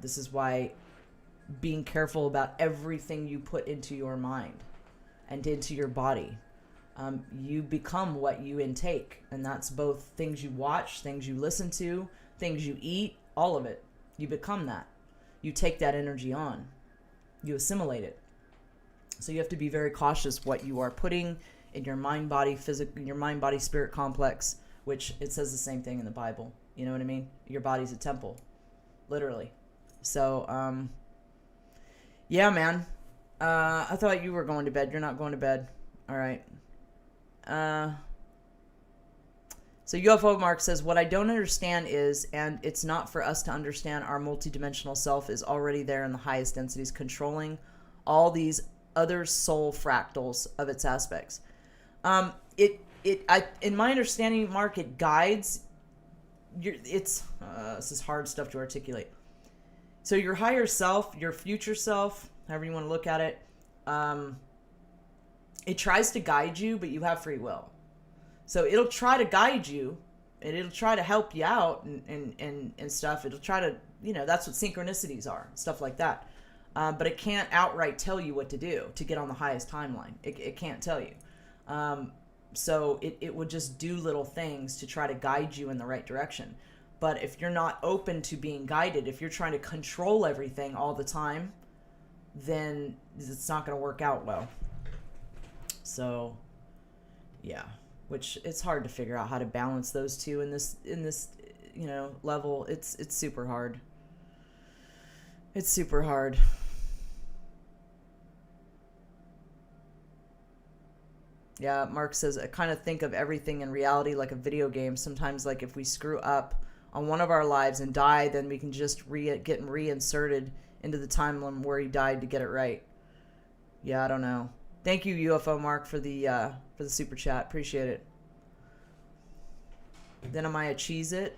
This is why being careful about everything you put into your mind and into your body. You become what you intake, and that's both things you watch, things you listen to, things you eat, all of it. You become that. You take that energy on. You assimilate it. So you have to be very cautious what you are putting in your mind-body your mind-body-spirit complex, which it says the same thing in the Bible. You know what I mean? Your body's a temple, literally. So, yeah, man. I thought you were going to bed. You're not going to bed. All right. So UFO Mark says, what I don't understand is, and it's not for us to understand, our multidimensional self is already there in the highest densities, controlling all these other soul fractals of its aspects. In my understanding, Mark, it guides. This is hard stuff to articulate. So your higher self, your future self, however you want to look at it, it tries to guide you, but you have free will. So it'll try to guide you, and it'll try to help you out and stuff. It'll try to, that's what synchronicities are, stuff like that. But it can't outright tell you what to do to get on the highest timeline. It can't tell you. So it would just do little things to try to guide you in the right direction. But if you're not open to being guided, if you're trying to control everything all the time, then it's not going to work out well. So, yeah, which it's hard to figure out how to balance those two in this level. It's super hard. It's super hard. Yeah, Mark says, I kind of think of everything in reality like a video game. Sometimes, like, if we screw up on one of our lives and die, then we can just get reinserted into the timeline where he died to get it right. Yeah, I don't know. Thank you, UFO Mark, for the super chat. Appreciate it. Then am I a Cheez-It?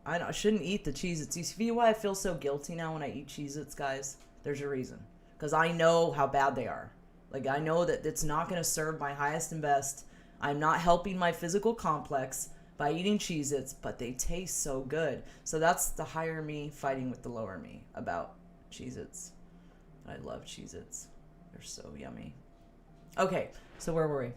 I shouldn't eat the Cheez-Its. You see why I feel so guilty now when I eat Cheez-Its, guys? There's a reason. Because I know how bad they are. Like, I know that it's not going to serve my highest and best. I'm not helping my physical complex by eating Cheez-Its, but they taste so good. So that's the higher me fighting with the lower me about Cheez-Its. I love Cheez-Its. They're so yummy. Okay, so where were we?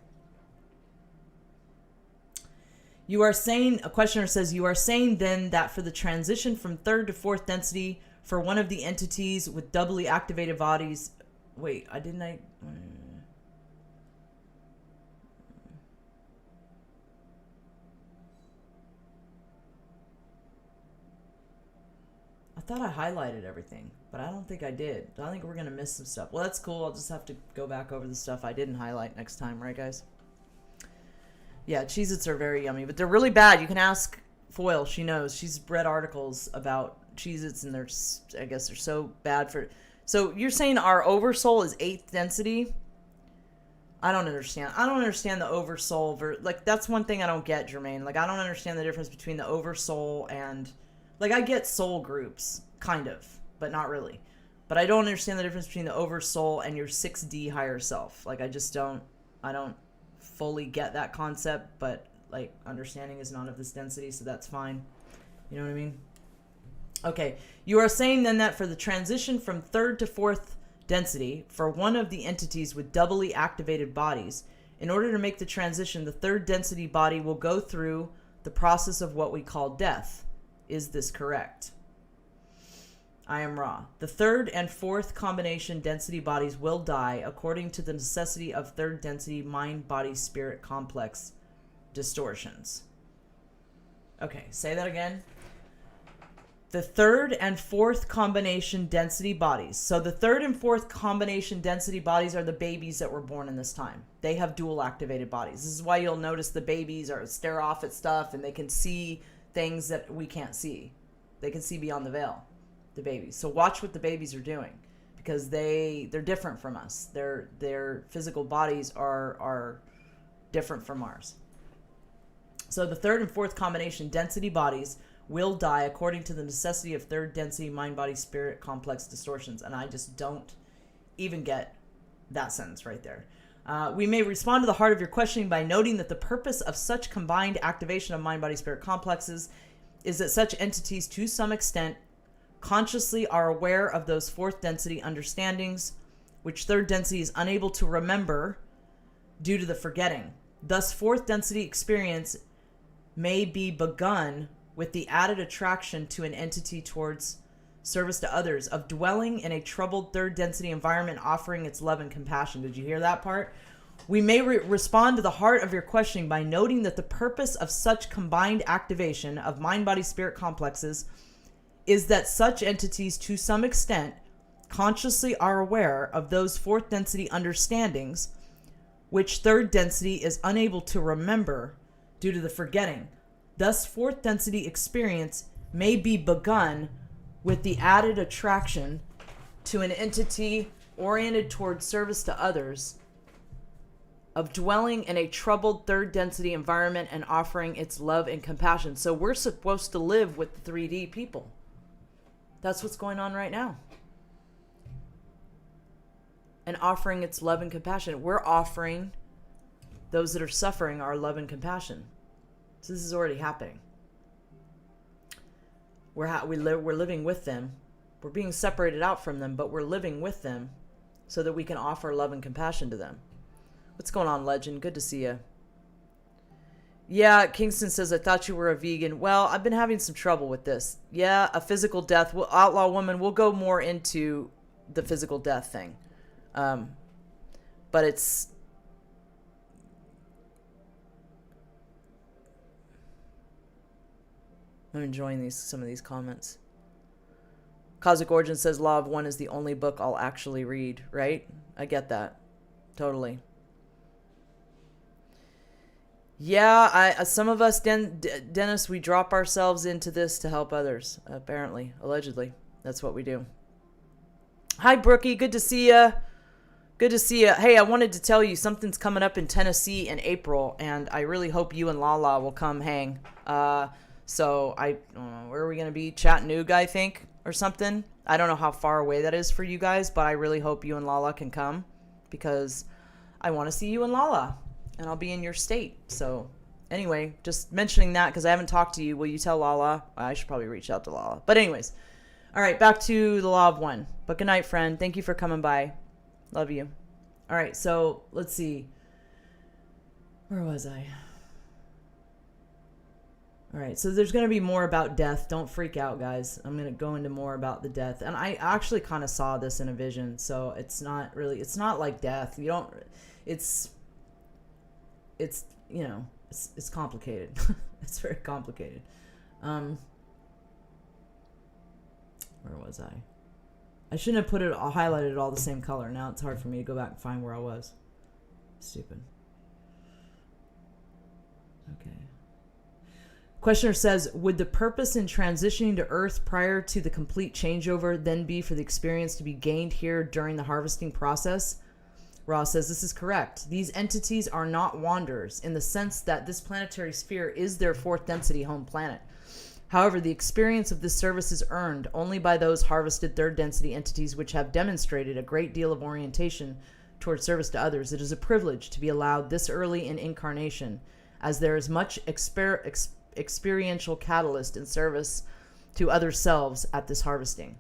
You are saying, a questioner says, you are saying then that for the transition from third to fourth density for one of the entities with doubly activated bodies... Wait, I thought I highlighted everything, but I don't think I did. I think we're going to miss some stuff. Well, that's cool. I'll just have to go back over the stuff I didn't highlight next time, right, guys? Yeah, Cheez-Its are very yummy, but they're really bad. You can ask Foil. She knows. She's read articles about Cheez-Its, and I guess they're so bad for... So you're saying our oversoul is 8th density? I don't understand. I don't understand the oversoul. Like, that's one thing I don't get, Jermaine. Like, I don't understand the difference between the oversoul and... Like, I get soul groups, kind of, but not really. But I don't understand the difference between the oversoul and your 6D higher self. Like, I don't fully get that concept, but, like, understanding is not of this density, so that's fine. You know what I mean? Okay, you are saying then that for the transition from third to fourth density, for one of the entities with doubly activated bodies, in order to make the transition, the third density body will go through the process of what we call death. Is this correct? I am Ra. The third and fourth combination density bodies will die according to the necessity of third density mind-body-spirit complex distortions. Okay, say that again. The third and fourth combination density bodies. So the third and fourth combination density bodies are the babies that were born in this time. They have dual activated bodies. This is why you'll notice the babies stare off at stuff and they can see things that we can't see. They can see beyond the veil, the babies. So watch what the babies are doing, because they're different from us. Their physical bodies are different from ours. So the third and fourth combination density bodies will die according to the necessity of third density mind-body-spirit complex distortions. And I just don't even get that sentence right there. We may respond to the heart of your questioning by noting that the purpose of such combined activation of mind-body-spirit complexes is that such entities, to some extent, consciously are aware of those fourth density understandings, which third density is unable to remember due to the forgetting. Thus, fourth density experience may be begun with the added attraction to an entity towards service to others, of dwelling in a troubled third density environment, offering its love and compassion. Did you hear that part? We may respond to the heart of your questioning by noting that the purpose of such combined activation of mind-body-spirit complexes is that such entities, to some extent, consciously are aware of those fourth density understandings, which third density is unable to remember due to the forgetting. Thus, fourth density experience may be begun with the added attraction to an entity oriented toward service to others, of dwelling in a troubled third density environment and offering its love and compassion. So we're supposed to live with the 3D people. That's what's going on right now. And offering its love and compassion. We're offering those that are suffering our love and compassion. So this is already happening. We're living with them. We're being separated out from them, but we're living with them so that we can offer love and compassion to them. What's going on, Legend? Good to see you. Yeah, Kingston says, I thought you were a vegan. Well, I've been having some trouble with this. Yeah, a physical death. Well, Outlaw Woman, we'll go more into the physical death thing. But it's... I'm enjoying some of these comments. Cosmic Origin says Law of One is the only book I'll actually read, right? I get that. Totally. Yeah, some of us, Dennis, we drop ourselves into this to help others, apparently, allegedly. That's what we do. Hi, Brookie. Good to see you. Good to see you. Hey, I wanted to tell you something's coming up in Tennessee in April, and I really hope you and Lala will come hang. So where are we going to be? Chattanooga, I think, or something. I don't know how far away that is for you guys, but I really hope you and Lala can come because I want to see you and Lala, and I'll be in your state. So anyway, just mentioning that because I haven't talked to you. Will you tell Lala? I should probably reach out to Lala. But anyways, all right, back to the Law of One. But good night, friend. Thank you for coming by. Love you. All right, so let's see. Where was I? All right, so there's going to be more about death. Don't freak out, guys. I'm going to go into more about the death. And I actually kind of saw this in a vision, so it's not like death. You don't, it's complicated. It's very complicated. Where was I? I shouldn't have highlighted it all the same color. Now it's hard for me to go back and find where I was. Stupid. Okay. Questioner says, would the purpose in transitioning to Earth prior to the complete changeover then be for the experience to be gained here during the harvesting process? Ross says, this is correct. These entities are not wanderers in the sense that this planetary sphere is their fourth density home planet. However, the experience of this service is earned only by those harvested third density entities which have demonstrated a great deal of orientation towards service to others. It is a privilege to be allowed this early in incarnation, as there is much experiential catalyst in service to other selves at this harvesting.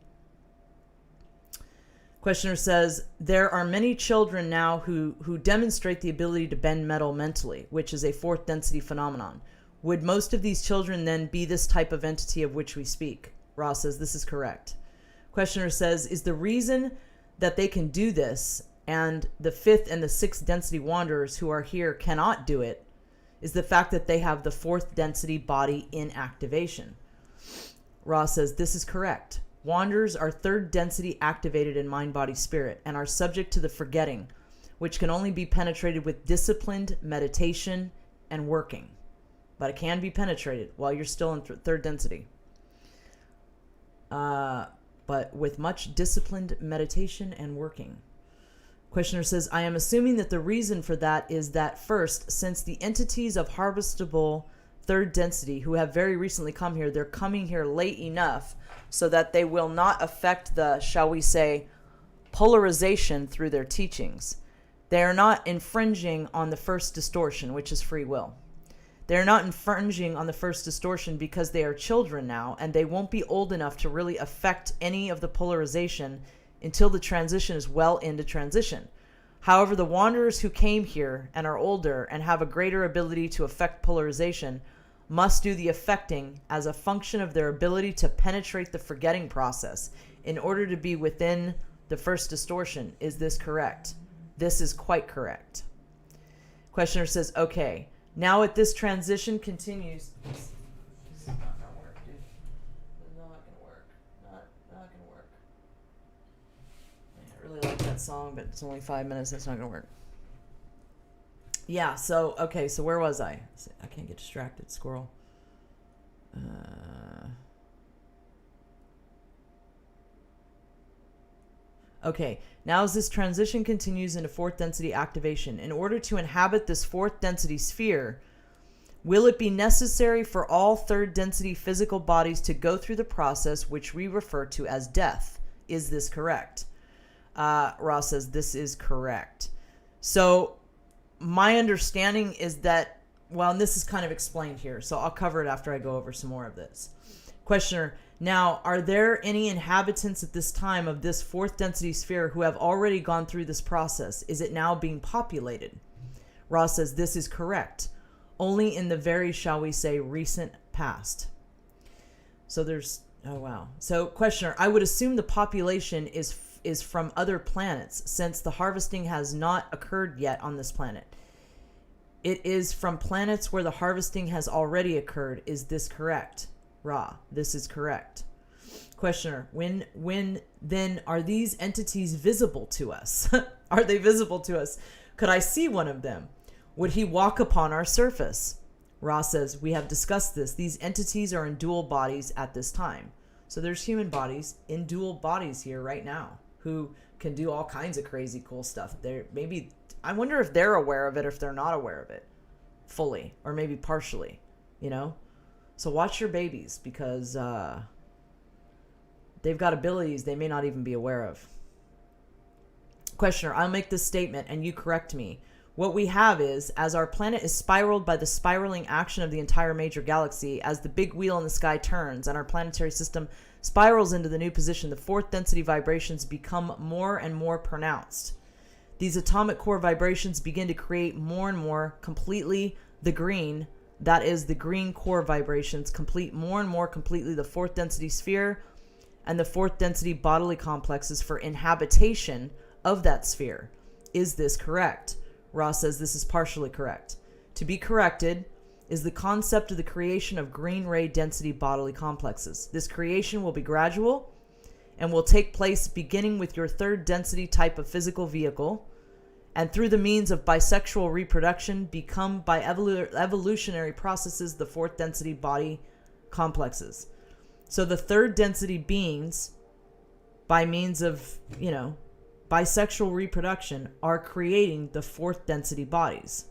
Questioner says, there are many children now who demonstrate the ability to bend metal mentally, which is a fourth density phenomenon. Would most of these children then be this type of entity of which we speak? Ross says, this is correct. Questioner says, is the reason that they can do this and the fifth and the sixth density wanderers who are here cannot do it is the fact that they have the fourth density body in activation? Ross says, this is correct. Wanderers are third density activated in mind, body, spirit, and are subject to the forgetting, which can only be penetrated with disciplined meditation and working. But it can be penetrated while you're still in third density. But with much disciplined meditation and working. Questioner says, I am assuming that the reason for that is that first, since the entities of harvestable third density who have very recently come here, they're coming here late enough so that they will not affect the, shall we say, polarization through their teachings. They are not infringing on the first distortion, which is free will. They are not infringing on the first distortion because they are children now, and they won't be old enough to really affect any of the polarization until the transition is well into transition. However, the wanderers who came here and are older and have a greater ability to affect polarization must do the affecting as a function of their ability to penetrate the forgetting process in order to be within the first distortion. Is this correct? This is quite correct. Questioner says, okay, now at this transition continues. This is not gonna work, dude. Not gonna work. Not gonna work. I really like that song, but it's only 5 minutes. That's not gonna work. Yeah. So okay. So where was I? I can't get distracted. Squirrel. Okay, now as this transition continues into fourth density activation, in order to inhabit this fourth density sphere, will it be necessary for all third density physical bodies to go through the process which we refer to as death? Is this correct? Ross says this is correct. So my understanding is that, well, and this is kind of explained here, so I'll cover it after I go over some more of this. Questioner, now, are there any inhabitants at this time of this fourth density sphere who have already gone through this process? Is it now being populated? Ross says this is correct. only in the very, shall we say, recent past. So there's, oh wow. So questioner, I would assume the population is from other planets, since the harvesting has not occurred yet on this planet. It is from planets where the harvesting has already occurred. Is this correct? Ra, this is correct. Questioner, when then are these entities visible to us? Are they visible to us? Could I see one of them? Would he walk upon our surface? Ra says, we have discussed this. These entities are in dual bodies at this time. So there's human bodies in dual bodies here right now who can do all kinds of crazy cool stuff. I wonder if they're aware of it or if they're not aware of it fully, or maybe partially, you know? So watch your babies, because they've got abilities they may not even be aware of. Questioner, I'll make this statement and you correct me. What we have is, as our planet is spiraled by the spiraling action of the entire major galaxy, as the big wheel in the sky turns and our planetary system spirals into the new position, the fourth density vibrations become more and more pronounced. These atomic core vibrations begin to create more and more completely the green, that is, the green core vibrations complete more and more completely the fourth density sphere and the fourth density bodily complexes for inhabitation of that sphere. Is this correct? Ross says this is partially correct. To be corrected is the concept of the creation of green ray density bodily complexes. This creation will be gradual and will take place beginning with your third density type of physical vehicle, and through the means of bisexual reproduction become by evolutionary processes the fourth density body complexes. So the third density beings, by means of, bisexual reproduction, are creating the fourth density bodies.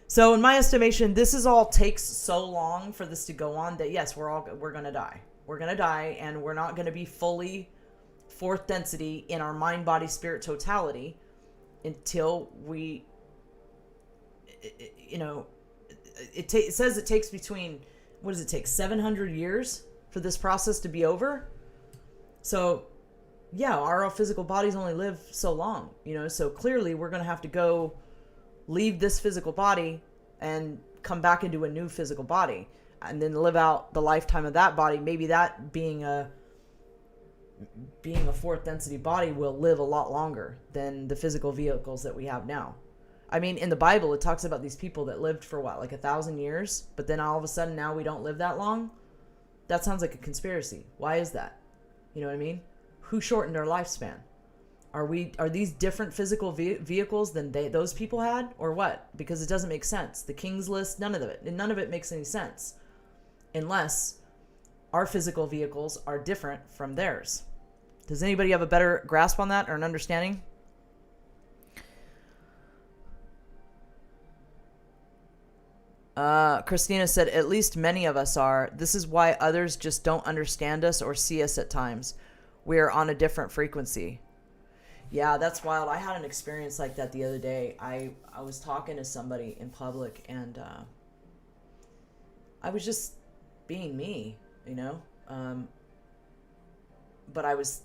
So in my estimation, this is all takes so long for this to go on that yes, we're going to die. We're going to die, and we're not going to be fully fourth density in our mind, body, spirit totality until we, it says it takes between, what does it take, 700 years for this process to be over? So yeah, our physical bodies only live so long, so clearly we're going to have to go leave this physical body and come back into a new physical body and then live out the lifetime of that body. Maybe that being a fourth density body will live a lot longer than the physical vehicles that we have now. I mean, in the Bible, it talks about these people that lived for 1,000 years, but then all of a sudden now we don't live that long. That sounds like a conspiracy. Why is that? You know what I mean? Who shortened our lifespan? Are these different physical vehicles than those people had, or what? Because it doesn't make sense. The King's List, none of it makes any sense, unless our physical vehicles are different from theirs. Does anybody have a better grasp on that or an understanding? Christina said, at least many of us are. This is why others just don't understand us or see us at times. We're on a different frequency. Yeah, that's wild. I had an experience like that the other day. I was talking to somebody in public, and I was just being me, but I was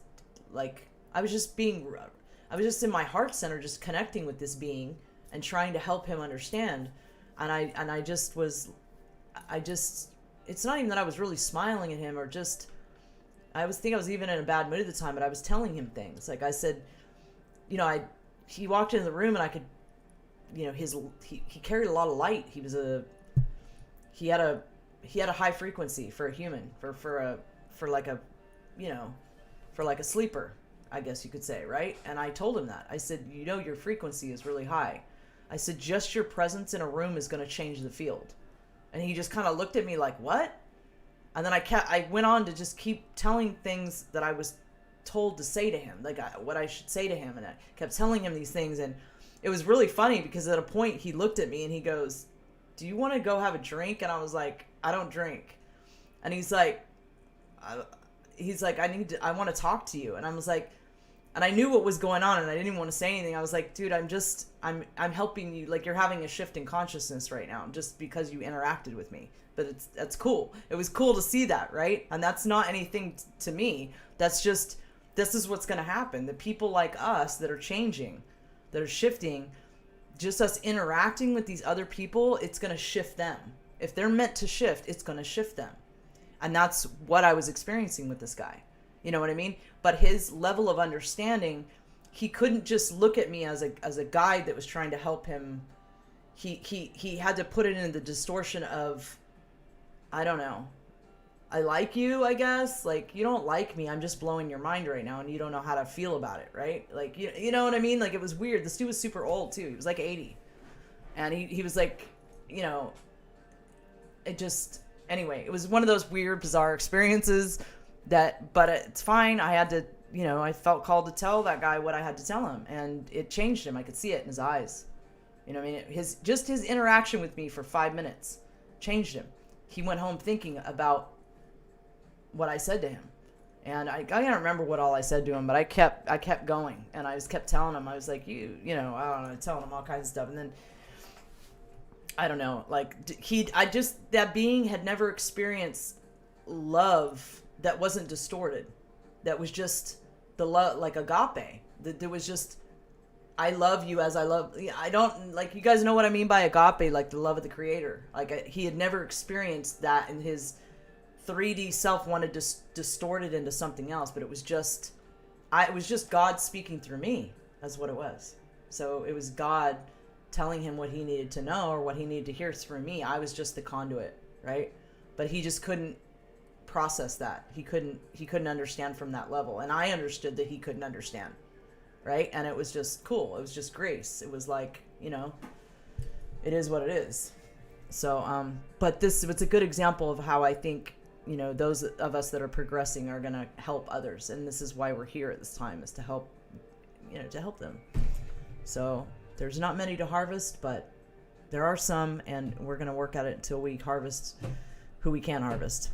just in my heart center, just connecting with this being and trying to help him understand. And it's not even that I was really smiling at him, or just, I was even in a bad mood at the time, but I was telling him things. Like I said, he walked into the room and I could, he carried a lot of light. He had a high frequency for a human, for like a sleeper, I guess you could say, right? And I told him that. I said, your frequency is really high. I said, just your presence in a room is going to change the field. And he just kind of looked at me like, what? And then I went on to just keep telling things that I was told to say to him, what I should say to him. And I kept telling him these things. And it was really funny because at a point he looked at me and he goes, do you want to go have a drink? And I was like, I don't drink. And he's like, I want to talk to you. And I was like, and I knew what was going on and I didn't even want to say anything. I was like, dude, I'm helping you. Like, you're having a shift in consciousness right now just because you interacted with me. But that's cool. It was cool to see that, right? And that's not anything to me. That's just, this is what's going to happen. The people like us that are changing, that are shifting, just us interacting with these other people, it's going to shift them. If they're meant to shift, it's going to shift them. And that's what I was experiencing with this guy. You know what I mean? But his level of understanding, he couldn't just look at me as a guide that was trying to help him. He had to put it in the distortion of, I don't know, I like you, I guess. Like, you don't like me. I'm just blowing your mind right now, and you don't know how to feel about it, right? Like, you know what I mean? Like, it was weird. This dude was super old, too. He was like 80. And he was like, you know, it just, anyway, it was one of those weird, bizarre experiences but it's fine. I had to, you know, I felt called to tell that guy what I had to tell him, and it changed him. I could see it in his eyes. You know what I mean? His interaction with me for 5 minutes changed him. He went home thinking about what I said to him. And I can't remember what all I said to him, but I kept going, and I just kept telling him. I was like, you know, I don't know, telling him all kinds of stuff. And then, I don't know, like, that being had never experienced love that wasn't distorted. That was just the love, like agape. There was just, I love you as I love. I don't, like, you guys know what I mean by agape, like the love of the creator. Like, he had never experienced that, and his 3D self wanted to distort it into something else, but it was just God speaking through me. That's what it was. So it was God telling him what he needed to know, or what he needed to hear through me. I was just the conduit, right? But he just couldn't process that. He couldn't understand from that level, and I understood that he couldn't understand, right? And it was just cool. It was just grace. It was like, you know, it is what it is. So but it's a good example of how I think, you know, those of us that are progressing are going to help others, and this is why we're here at this time, is to help, you know, to help them. So there's not many to harvest, but there are some, and we're going to work at it until we harvest who we can harvest.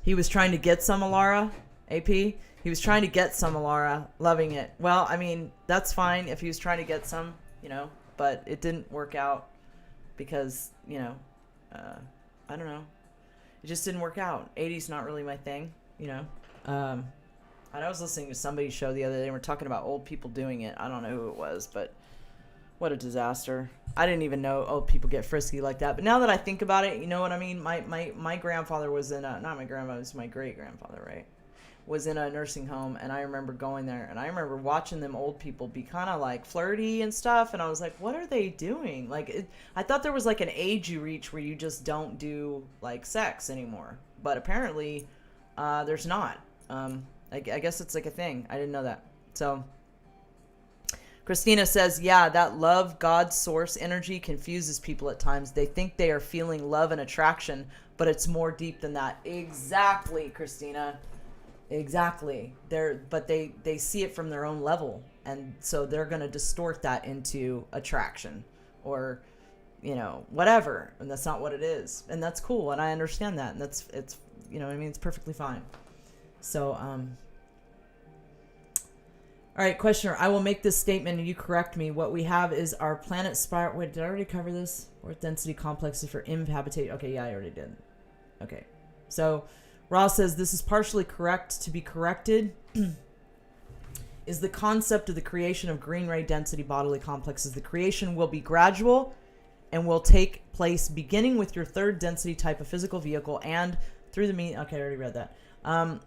He was trying to get some, Alara, AP. He was trying to get some, Alara, loving it. Well, I mean, that's fine if he was trying to get some, you know, but it didn't work out because, you know, I don't know. It just didn't work out. 80's not really my thing, you know. And I was listening to somebody's show the other day, and we're talking about old people doing it. I don't know who it was, but what a disaster. I didn't even know old people get frisky like that. But now that I think about it, you know what I mean? My grandfather was in a, not my grandfather, it was my great-grandfather, right? Was in a nursing home, and I remember going there, and I remember watching them old people be kind of like flirty and stuff, and I was like, what are they doing? Like, I thought there was like an age you reach where you just don't do like sex anymore, but apparently there's not. I guess it's like a thing. I didn't know that. So Christina says, yeah, that love, God, source energy confuses people at times. They think they are feeling love and attraction, but it's more deep than that. Exactly, Christina. Exactly. They see it from their own level, and so they're going to distort that into attraction or, you know, whatever, and that's not what it is. And that's cool, and I understand that, and it's you know what I mean, it's perfectly fine. So all right, questioner, I will make this statement and you correct me. What we have is our planet spiral. Wait, did I already cover this? Earth density complexes for inhabitation. Okay, yeah, I already did. Okay. So Ross says this is partially correct. To be corrected is the concept of the creation of green ray density bodily complexes. The creation will be gradual and will take place beginning with your third density type of physical vehicle and through the mean. Okay, I already read that.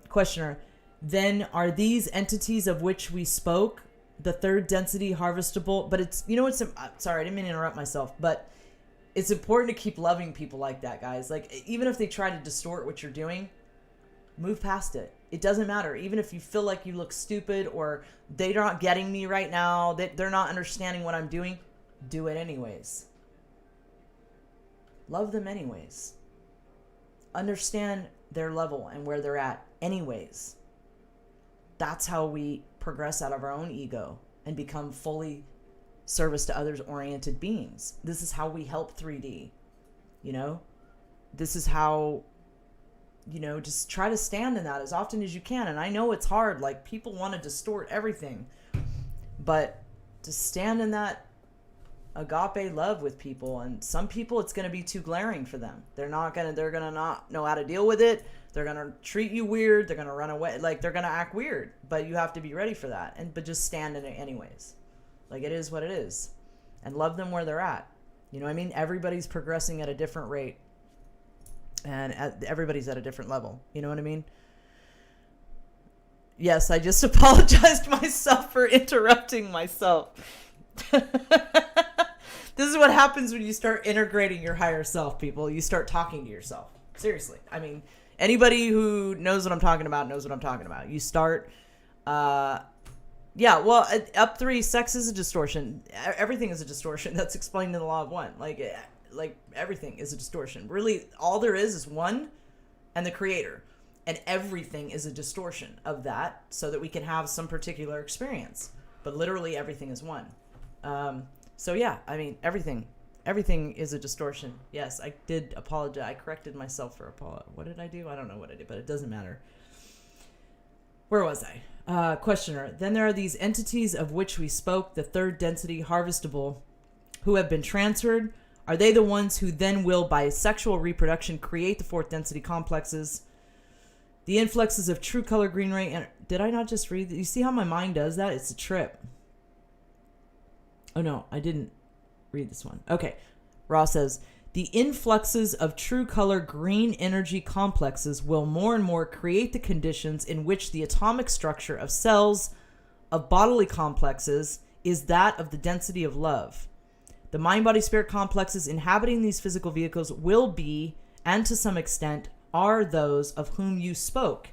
Questioner, then are these entities of which we spoke the third density harvestable? But it's, you know, it's, sorry, I didn't mean to interrupt myself, but it's important to keep loving people like that, guys. Like, even if they try to distort what you're doing, move past it. It doesn't matter. Even if you feel like you look stupid or they're not getting me right now, they're not understanding what I'm doing, do it anyways. Love them anyways. Understand their level and where they're at anyways. That's how we progress out of our own ego and become fully service to others oriented beings. This is how we help 3D. You know, this is how, you know, just try to stand in that as often as you can. And I know it's hard. Like, people want to distort everything, but to stand in that agape love with people. And some people, it's going to be too glaring for them. They're going to not know how to deal with it. They're going to treat you weird. They're going to run away. Like, they're going to act weird, but you have to be ready for that. But just stand in it anyways. Like, it is what it is. And love them where they're at. You know what I mean? Everybody's progressing at a different rate. And everybody's at a different level. You know what I mean? Yes, I just apologized myself for interrupting myself. This is what happens when you start integrating your higher self, people. You start talking to yourself. Seriously. I mean, anybody who knows what I'm talking about knows what I'm talking about. You start, up 3, sex is a distortion. Everything is a distortion. That's explained in the law of one. Like everything is a distortion. Really, all there is one and the creator. And everything is a distortion of that so that we can have some particular experience. But literally everything is one. So yeah, I mean, everything is a distortion. Yes, I did apologize. I corrected myself for what did I do? I don't know what I did, but it doesn't matter. Where was I? Questioner. Then there are these entities of which we spoke, the third density harvestable, who have been transferred. Are they the ones who then will, by sexual reproduction, create the fourth density complexes? The influxes of true color green ray. And did I not just read that? You see how my mind does that? It's a trip. Oh no, I didn't read this one. Okay. Ross says, the influxes of true color green energy complexes will more and more create the conditions in which the atomic structure of cells of bodily complexes is that of the density of love. The mind-body-spirit complexes inhabiting these physical vehicles will be, and to some extent, are those of whom you spoke.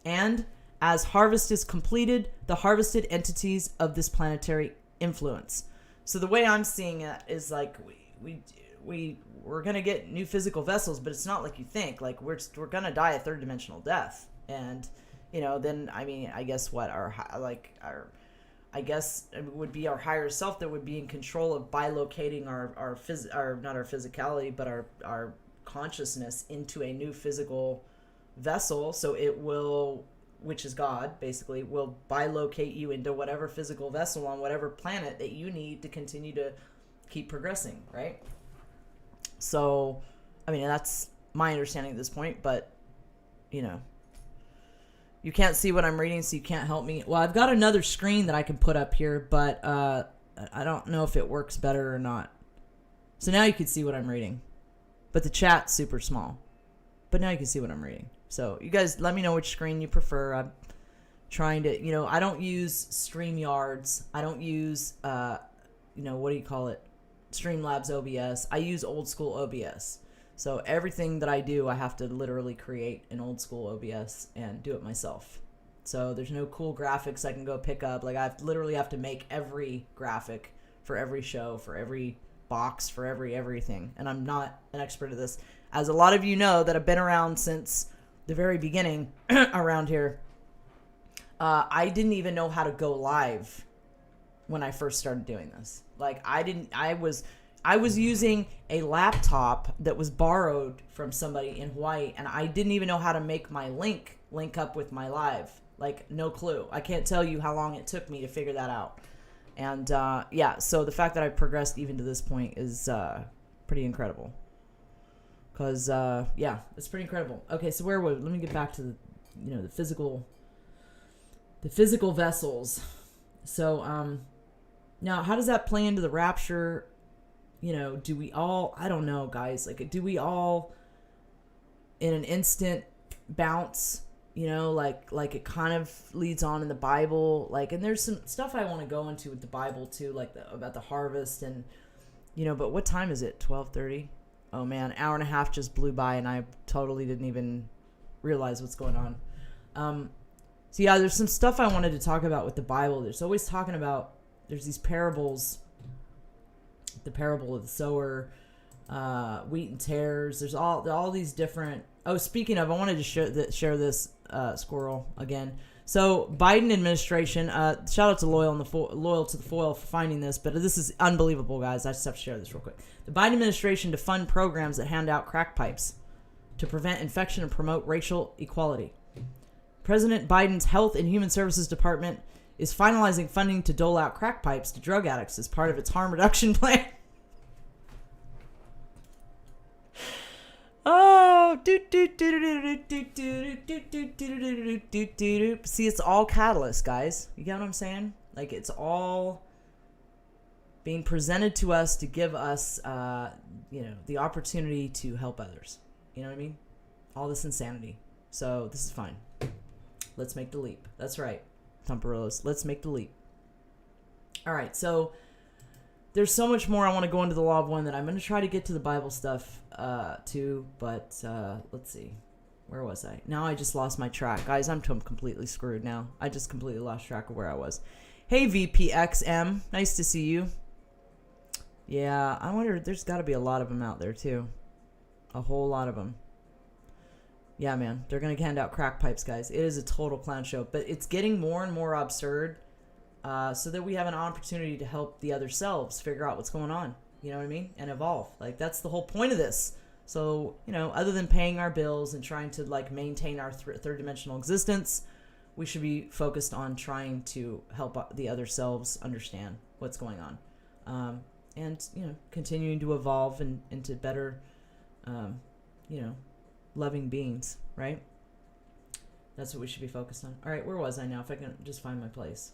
And as harvest is completed, the harvested entities of this planetary influence. So the way I'm seeing it is like we're gonna get new physical vessels, but it's not like you think. Like we're gonna die a third dimensional death, and then I mean I guess what I guess it would be our higher self that would be in control of bilocating our not our physicality, but our consciousness into a new physical vessel. So it will, which is God, basically, will bilocate you into whatever physical vessel on whatever planet that you need to continue to keep progressing, right? So, I mean, that's my understanding at this point, but, you can't see what I'm reading, so you can't help me. Well, I've got another screen that I can put up here, but I don't know if it works better or not. So now you can see what I'm reading. But the chat's super small. But now you can see what I'm reading. So you guys let me know which screen you prefer. I'm trying to, I don't use StreamYards. I don't use, what do you call it? Streamlabs OBS. I use old school OBS. So everything that I do, I have to literally create an old school OBS and do it myself. So there's no cool graphics I can go pick up. Like I literally have to make every graphic for every show, for every box, for everything. And I'm not an expert at this. As a lot of you know that have been around since the very beginning around here, I didn't even know how to go live when I first started doing this. Like I was using a laptop that was borrowed from somebody in Hawaii, and I didn't even know how to make my link up with my live. Like, no clue. I can't tell you how long it took me to figure that out. And, so the fact that I've progressed even to this point is pretty incredible. Because, it's pretty incredible. Okay, so where let me get back to the physical vessels. So, now, how does that play into the rapture? Do we all, I don't know, guys, like, do we all in an instant bounce, like it kind of leads on in the Bible, like, and there's some stuff I want to go into with the Bible too, like about the harvest and, but what time is it? 12:30? Oh man, hour and a half just blew by and I totally didn't even realize what's going on. So yeah, there's some stuff I wanted to talk about with the Bible. There's always talking about, there's these parables, the parable of the sower, wheat and tares. There's all these different. Oh, speaking of, I wanted to share this squirrel again. So Biden administration. Shout out to Loyal to the Foil for finding this, but this is unbelievable, guys. I just have to share this real quick. The Biden administration to fund programs that hand out crack pipes to prevent infection and promote racial equality. President Biden's Health and Human Services Department is finalizing funding to dole out crack pipes to drug addicts as part of its harm reduction plan. Oh, see, it's all catalyst, guys. You get what I'm saying? Like, it's all being presented to us to give us, the opportunity to help others. You know what I mean? All this insanity. So this is fine. Let's make the leap. That's right, Tumperillos. Let's make the leap. All right, so there's so much more I want to go into the Law of One that I'm going to try to get to the Bible stuff too, but let's see. Where was I? Now I just lost my track. Guys, I'm completely screwed now. I just completely lost track of where I was. Hey, VPXM. Nice to see you. Yeah, I wonder, there's got to be a lot of them out there too. A whole lot of them. Yeah, man, they're going to hand out crack pipes, guys. It is a total clown show, but it's getting more and more absurd so that we have an opportunity to help the other selves figure out what's going on, you know what I mean, and evolve. Like, that's the whole point of this. So, other than paying our bills and trying to, like, maintain our third-dimensional existence, we should be focused on trying to help the other selves understand what's going on. And, continuing to evolve into better, loving beings, right? That's what we should be focused on. All right, where was I now? If I can just find my place.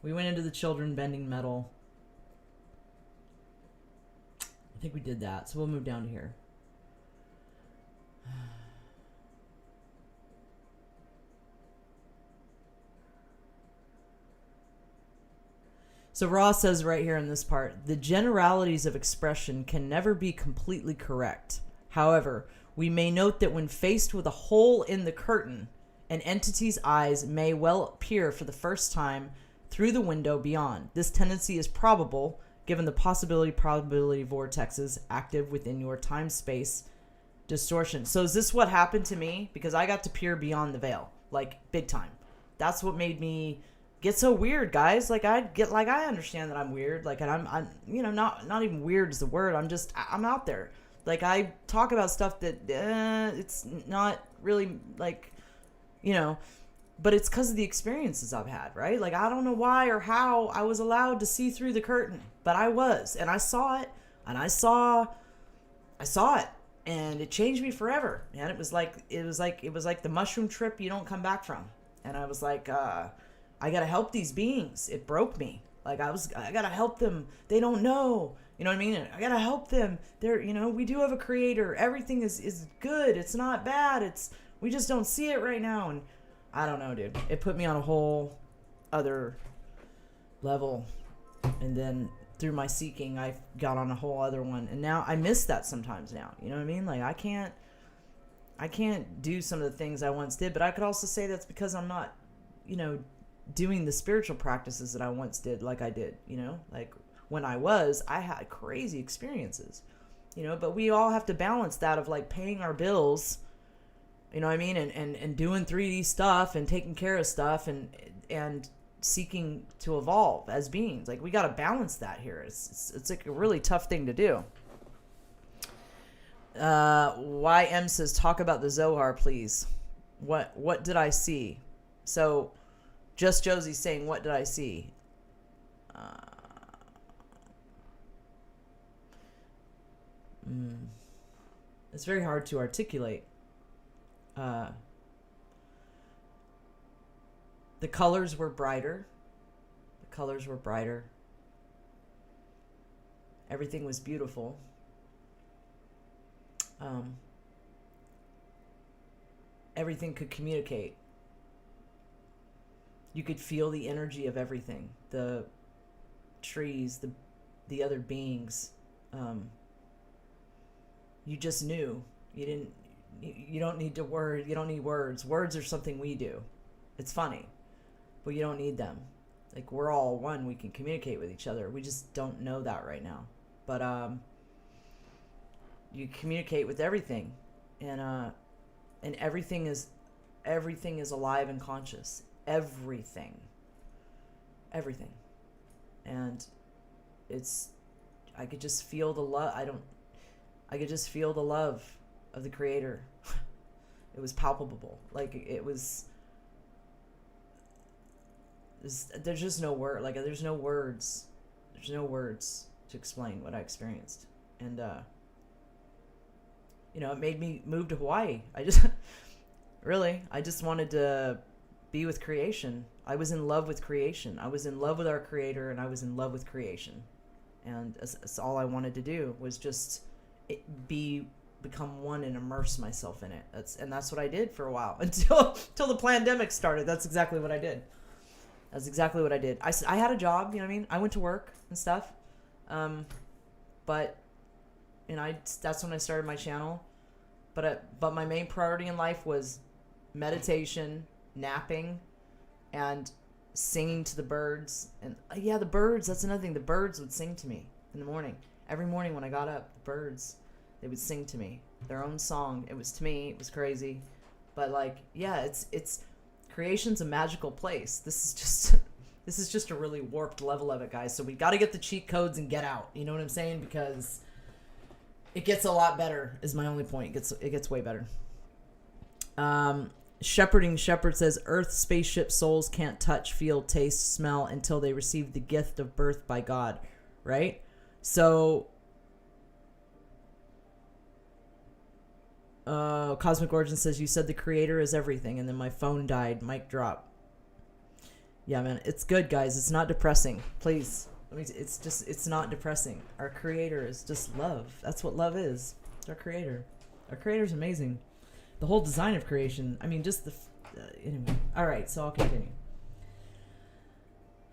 We went into the children bending metal. I think we did that, so we'll move down to here. So Ross says right here in this part, the generalities of expression can never be completely correct. However, we may note that when faced with a hole in the curtain, an entity's eyes may well appear for the first time through the window beyond. This tendency is probable, given the probability vortexes active within your time-space distortion. So is this what happened to me? Because I got to peer beyond the veil, like big time. That's what made me get so weird, guys. Like I understand that I'm weird. Like, and I'm not even weird is the word. I'm out there. Like, I talk about stuff that it's not really like, but it's because of the experiences I've had, right? Like, I don't know why or how I was allowed to see through the curtain, but I was, and I saw it, and I saw it, and it changed me forever. And it was like the mushroom trip you don't come back from. And I was like, I gotta help these beings. It broke me. Like, I gotta help them. They don't know. You know what I mean? I gotta help them. We do have a creator. Everything is good. It's not bad. We just don't see it right now. And I don't know, dude. It put me on a whole other level. And then through my seeking, I got on a whole other one. And now I miss that sometimes now. You know what I mean? Like, I can't do some of the things I once did. But I could also say that's because I'm not, doing the spiritual practices that I once did like I did, like when I had crazy experiences, but we all have to balance that of like paying our bills, you know what I mean, and doing 3D stuff and taking care of stuff and seeking to evolve as beings. Like, we got to balance that here. It's like a really tough thing to do. YM says, talk about the Zohar, please. What did I see? So Just Josie's saying, what did I see? It's very hard to articulate. The colors were brighter. Everything was beautiful. Everything could communicate. You could feel the energy of everything. The trees, the other beings. You just knew. You don't need words. Words are something we do. It's funny, but you don't need them. Like, we're all one. We can communicate with each other. We just don't know that right now. But you communicate with everything, and everything is alive and conscious. Everything, and I could just feel the love. I could just feel the love of the Creator. It was palpable. Like, it was. There's just no word. Like, there's no words. There's no words to explain what I experienced, and it made me move to Hawaii. I just wanted to be with creation. I was in love with creation. I was in love with our Creator, and I was in love with creation. And that's all I wanted to do, was just become one and immerse myself in it. That's what I did for a while until the pandemic started. That's exactly what I did. That's exactly what I did. I had a job, you know what I mean? I went to work and stuff. But that's when I started my channel. But my main priority in life was meditation, napping, and singing to the birds. And the birds, that's another thing. The birds would sing to me in the morning. Every morning when I got up, the birds, they would sing to me their own song. It was, to me, it was crazy. But it's creation's a magical place. This is just a really warped level of it, guys. So we got to get the cheat codes and get out. You know what I'm saying? Because it gets a lot better, is my only point. It gets way better. Shepherding Shepherd says, Earth spaceship souls can't touch, feel, taste, smell until they receive the gift of birth by God, right? So, Cosmic Origin says, you said the creator is everything, and then my phone died. Mic drop. Yeah, man, it's good, guys. It's not depressing. Please. It's not depressing. Our creator is just love. That's what love is. It's our creator. Our creator's amazing. The whole design of creation. I mean, just anyway. All right, so I'll continue.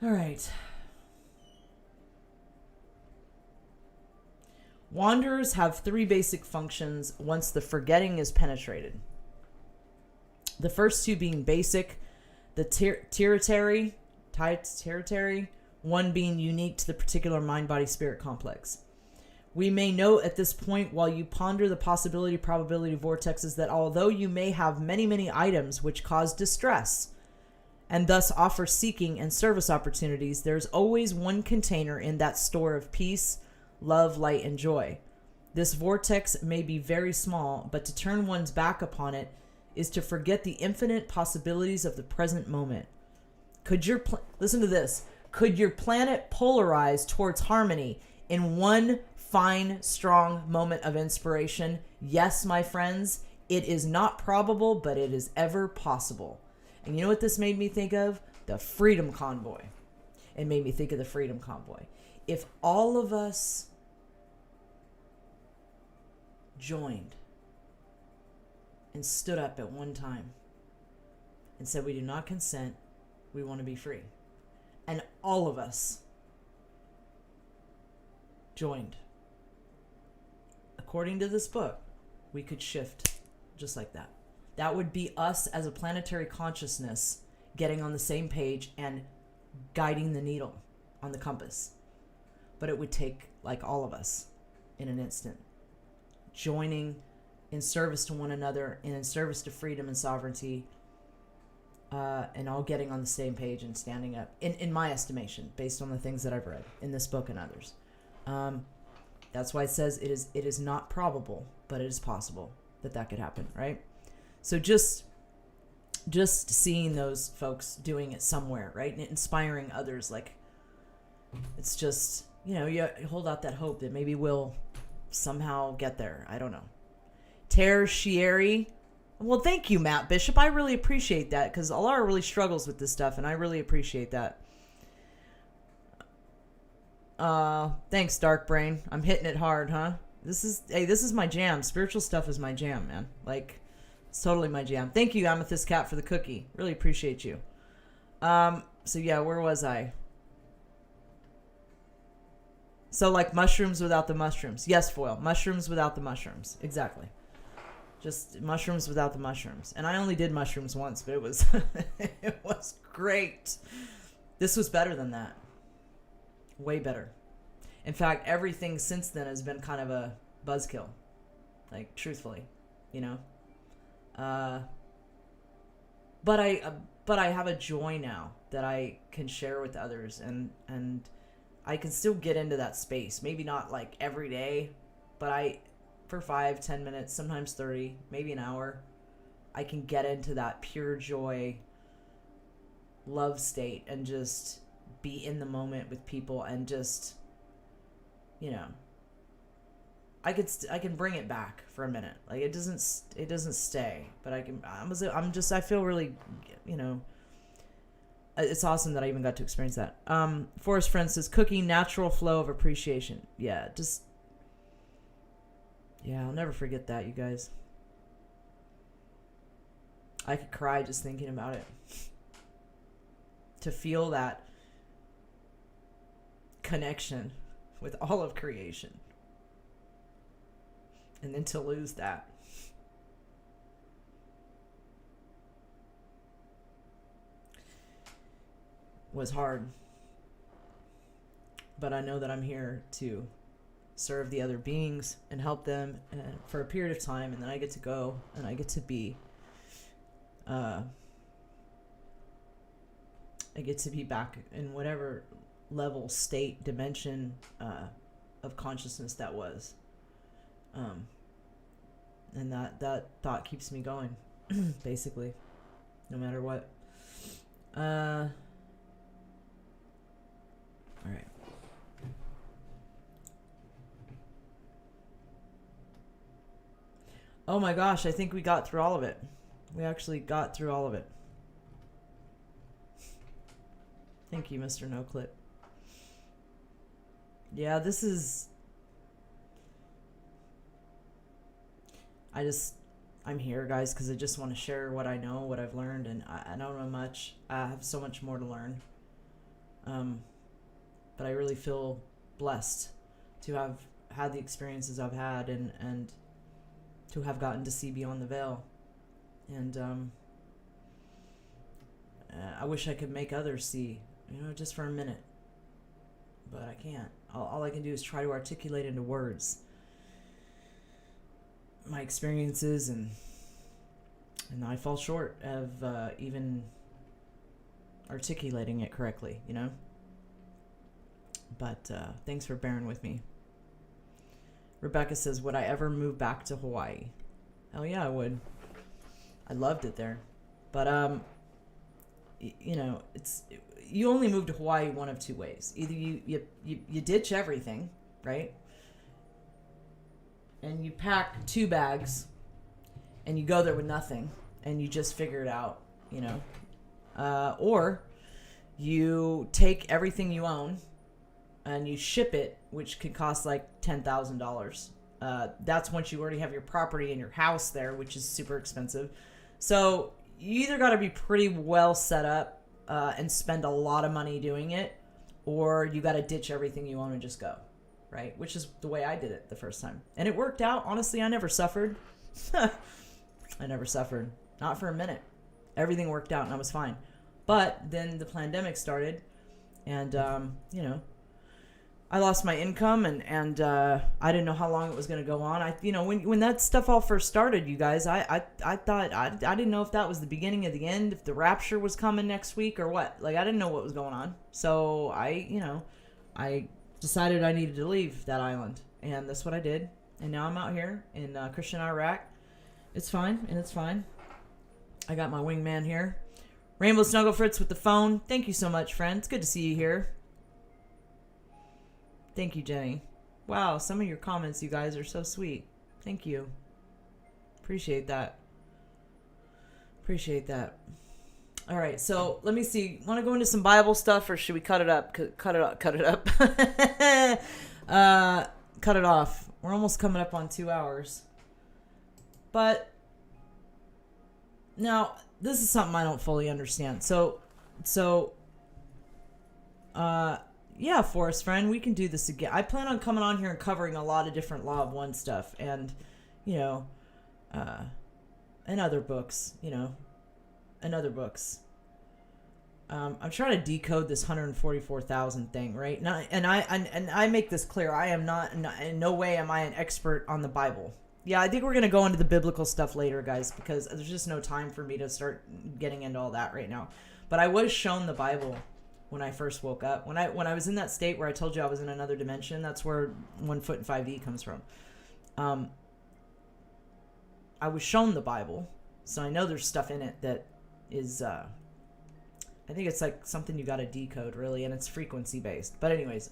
All right. Wanderers have 3 basic functions once the forgetting is penetrated. The first 2 being basic, the territory, one being unique to the particular mind-body-spirit complex. We may note at this point, while you ponder the probability vortexes, that although you may have many, many items which cause distress and thus offer seeking and service opportunities, there's always one container in that store of peace, love, light, and joy. This vortex may be very small, but to turn one's back upon it is to forget the infinite possibilities of the present moment. Listen to this. Could your planet polarize towards harmony in one fine, strong moment of inspiration? Yes, my friends, it is not probable, but it is ever possible. And you know what this made me think of? The Freedom Convoy. It made me think of the Freedom Convoy. If all of us joined and stood up at one time and said, we do not consent, we want to be free. And all of us joined. According to this book, we could shift just like that. That would be us as a planetary consciousness getting on the same page and guiding the needle on the compass. But it would take like all of us in an instant, joining in service to one another and in service to freedom and sovereignty, and all getting on the same page and standing up, in my estimation, based on the things that I've read in this book and others. That's why it says it is not probable, but it is possible that could happen, right? So just seeing those folks doing it somewhere, right, and inspiring others, like, it's just, you hold out that hope that maybe we'll somehow get there. I don't know. Tertiary. Well, thank you, Matt Bishop. I really appreciate that, because Alara really struggles with this stuff, and I really appreciate that. Thanks, Dark Brain. I'm hitting it hard, huh? This is my jam. Spiritual stuff is my jam, man. Like, it's totally my jam. Thank you, Amethyst Cat, for the cookie. Really appreciate you. So yeah, where was I? So like mushrooms without the mushrooms. Yes, Foil. Mushrooms without the mushrooms. Exactly. Just mushrooms without the mushrooms. And I only did mushrooms once, but it was it was great. This was better than that. Way better. In fact, everything since then has been kind of a buzzkill. Like, truthfully, But I have a joy now that I can share with others, and I can still get into that space. Maybe not like every day, but for 5-10 minutes, sometimes 30, maybe an hour, I can get into that pure joy, love state, and just be in the moment with people, and just, I can bring it back for a minute. Like, it doesn't stay, but I feel really, it's awesome that I even got to experience that. Forrest Friend says, cooking, natural flow of appreciation. Yeah, I'll never forget that, you guys. I could cry just thinking about it. To feel that connection with all of creation. And then to lose that. Was hard. But I know that I'm here to serve the other beings and help them for a period of time, and then I get to go and I get to be I get to be back in whatever level, state, dimension of consciousness that was. And that thought keeps me going, basically, no matter what. All right. Oh my gosh, I think we got through all of it. We actually got through all of it. Thank you, Mr. No Clip. Yeah, this is... I'm here, guys, because I just want to share what I know, what I've learned, and I don't know much. I have so much more to learn. But I really feel blessed to have had the experiences I've had and to have gotten to see beyond the veil. And I wish I could make others see, just for a minute. But I can't. All I can do is try to articulate into words my experiences, and I fall short of even articulating it correctly, But thanks for bearing with me. Rebecca says, would I ever move back to Hawaii? Hell yeah, I would. I loved it there. But, you only move to Hawaii one of two ways. Either you ditch everything, right? And you pack 2 bags and you go there with nothing and you just figure it out, or you take everything you own and you ship it, which could cost like $10,000. That's once you already have your property and your house there, which is super expensive. So you either got to be pretty well set up and spend a lot of money doing it, or you got to ditch everything you own and just go, right? Which is the way I did it the first time. And it worked out. Honestly, I never suffered. I never suffered. Not for a minute. Everything worked out and I was fine. But then the pandemic started and, I lost my income and I didn't know how long it was going to go on. When that stuff all first started, you guys, I thought, I didn't know if that was the beginning of the end, if the rapture was coming next week or what. Like, I didn't know what was going on. So I decided I needed to leave that island, and that's what I did. And now I'm out here in Christian Iraq. It's fine, and it's fine. I got my wingman here. Rainbow Snuggle Fritz with the phone. Thank you so much, friend. It's good to see you here. Thank you, Jenny. Wow, some of your comments, you guys, are so sweet. Thank you. Appreciate that. Appreciate that. All right, so let me see. Want to go into some Bible stuff, or should we cut it up? Cut it up. Cut it up. Cut it off. We're almost coming up on 2 hours. But now, this is something I don't fully understand. Yeah, Forest Friend, we can do this again. I plan on coming on here and covering a lot of different Law of One stuff and, and other books, and other books. I'm trying to decode this 144,000 thing, right? Now, and I make this clear. I am not, in no way am I an expert on the Bible. Yeah, I think we're going to go into the biblical stuff later, guys, because there's just no time for me to start getting into all that right now. But I was shown the Bible when I first woke up. When I was in that state where I told you I was in another dimension, that's where 1 foot in 5D comes from. I was shown the Bible, so I know there's stuff in it that is, I think it's like something you got to decode, really, and it's frequency based. But anyways,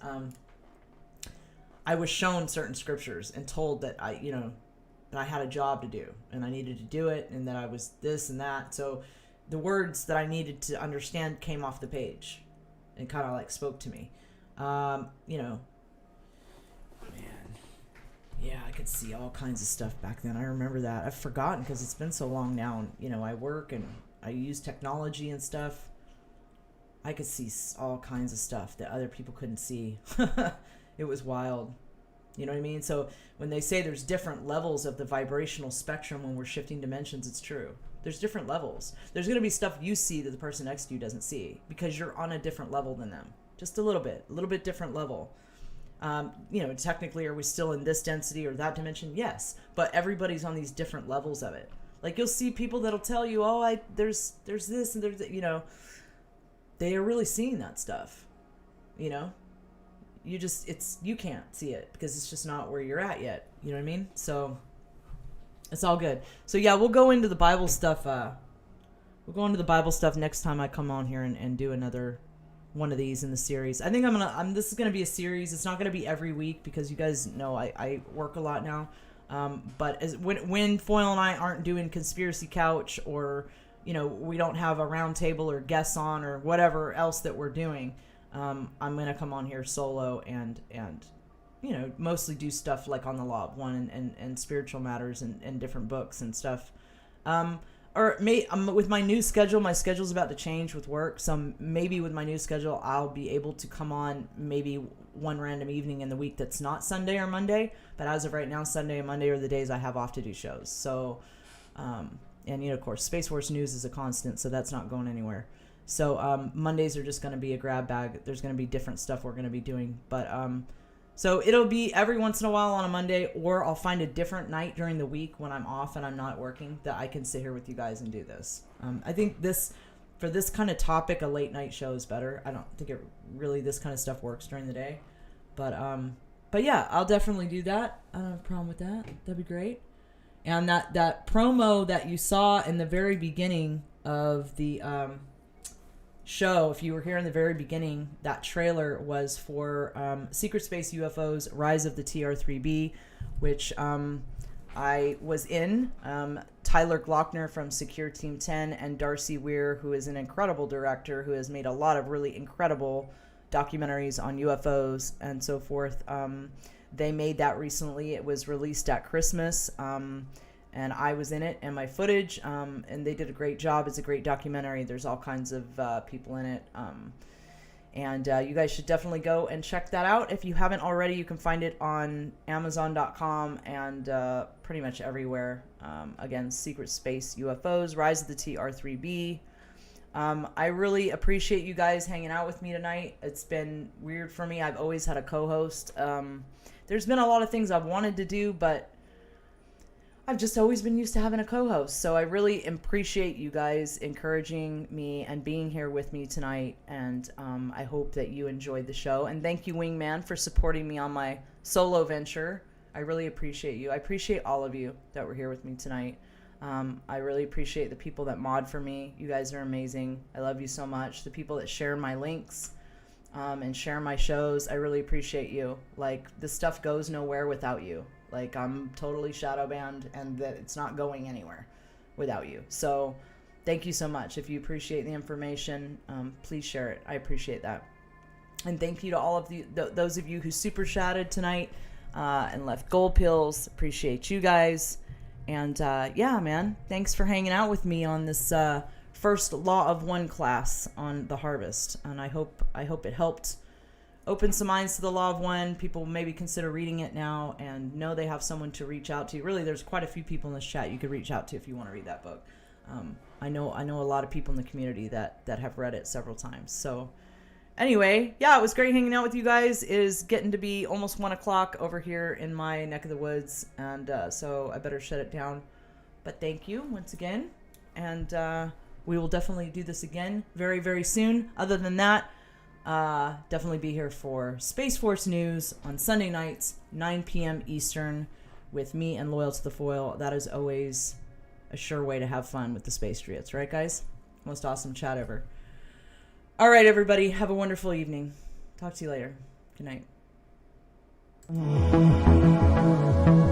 I was shown certain scriptures and told that that I had a job to do and I needed to do it, and that I was this and that. So the words that I needed to understand came off the page and kind of like spoke to me. You know, man, yeah, I could see all kinds of stuff back then. I remember that. I've forgotten because it's been so long now. And, you know, I work and I use technology and stuff. I could see all kinds of stuff that other people couldn't see. It was wild. You know what I mean? So when they say there's different levels of the vibrational spectrum when we're shifting dimensions, it's true. There's different levels. There's going to be stuff you see that the person next to you doesn't see because you're on a different level than them. Just a little bit different level. You know, technically, are we still in this density or that dimension? Yes, but everybody's on these different levels of it. Like you'll see people that'll tell you, oh, there's this and there's, you know, they are really seeing that stuff. You know, you can't see it because it's just not where you're at yet. You know what I mean? So it's all good. So yeah, we'll go into the Bible stuff. We'll go into the Bible stuff next time I come on here and do another one of these in the series. I think this is gonna be a series. It's not gonna be every week because you guys know I work a lot now. But when Foyle and I aren't doing Conspiracy Couch or, you know, we don't have a round table or guests on or whatever else that we're doing, I'm gonna come on here solo and you know, mostly do stuff like on the Law of One and spiritual matters and different books and stuff. With my new schedule, my schedule's about to change with work, so maybe with my new schedule, I'll be able to come on maybe one random evening in the week that's not Sunday or Monday, but as of right now, Sunday and Monday are the days I have off to do shows. So, and you know, of course, Space Force News is a constant, so that's not going anywhere. So Mondays are just going to be a grab bag. There's going to be different stuff we're going to be doing, but so it'll be every once in a while on a Monday, or I'll find a different night during the week when I'm off and I'm not working that I can sit here with you guys and do this. I think for this kind of topic, a late night show is better. I don't think this kind of stuff works during the day, but yeah, I'll definitely do that. I don't have a problem with that. That'd be great. And that promo that you saw in the very beginning of the show, if you were here in the very beginning, that trailer was for Secret Space UFOs Rise of the TR-3B, which I was in. Tyler Glockner from Secure Team 10 and Darcy Weir, who is an incredible director who has made a lot of really incredible documentaries on UFOs and so forth. They made that recently. It was released at Christmas. And I was in it and my footage, and they did a great job. It's a great documentary. There's all kinds of people in it. And you guys should definitely go and check that out. If you haven't already, you can find it on Amazon.com and pretty much everywhere. Again, Secret Space UFOs, Rise of the TR-3B. I really appreciate you guys hanging out with me tonight. It's been weird for me. I've always had a co-host. There's been a lot of things I've wanted to do, but I've just always been used to having a co-host. So I really appreciate you guys encouraging me and being here with me tonight. And I hope that you enjoyed the show. And thank you, Wingman, for supporting me on my solo venture. I really appreciate you. I appreciate all of you that were here with me tonight. I really appreciate the people that mod for me. You guys are amazing. I love you so much. The people that share my links and share my shows, I really appreciate you. Like, this stuff goes nowhere without you. Like, I'm totally shadow banned, and that it's not going anywhere without you. So thank you so much. If you appreciate the information, please share it. I appreciate that. And thank you to all of those of you who super chatted tonight and left gold pills. Appreciate you guys. And yeah, man, thanks for hanging out with me on this first Law of One class on the Harvest. And I hope it helped open some minds to the Law of One. People maybe consider reading it now and know they have someone to reach out to. Really, there's quite a few people in this chat you could reach out to if you want to read that book. I know a lot of people in the community that have read it several times. So anyway, yeah, it was great hanging out with you guys. It is getting to be almost 1 o'clock over here in my neck of the woods, and so I better shut it down. But thank you once again, and we will definitely do this again very, very soon. Other than that, definitely be here for Space Force News on Sunday nights, 9 p.m. Eastern, with me and Loyal to the Foil. That is always a sure way to have fun with the Space Driots, right, guys? Most awesome chat ever. All right, everybody, have a wonderful evening. Talk to you later. Good night.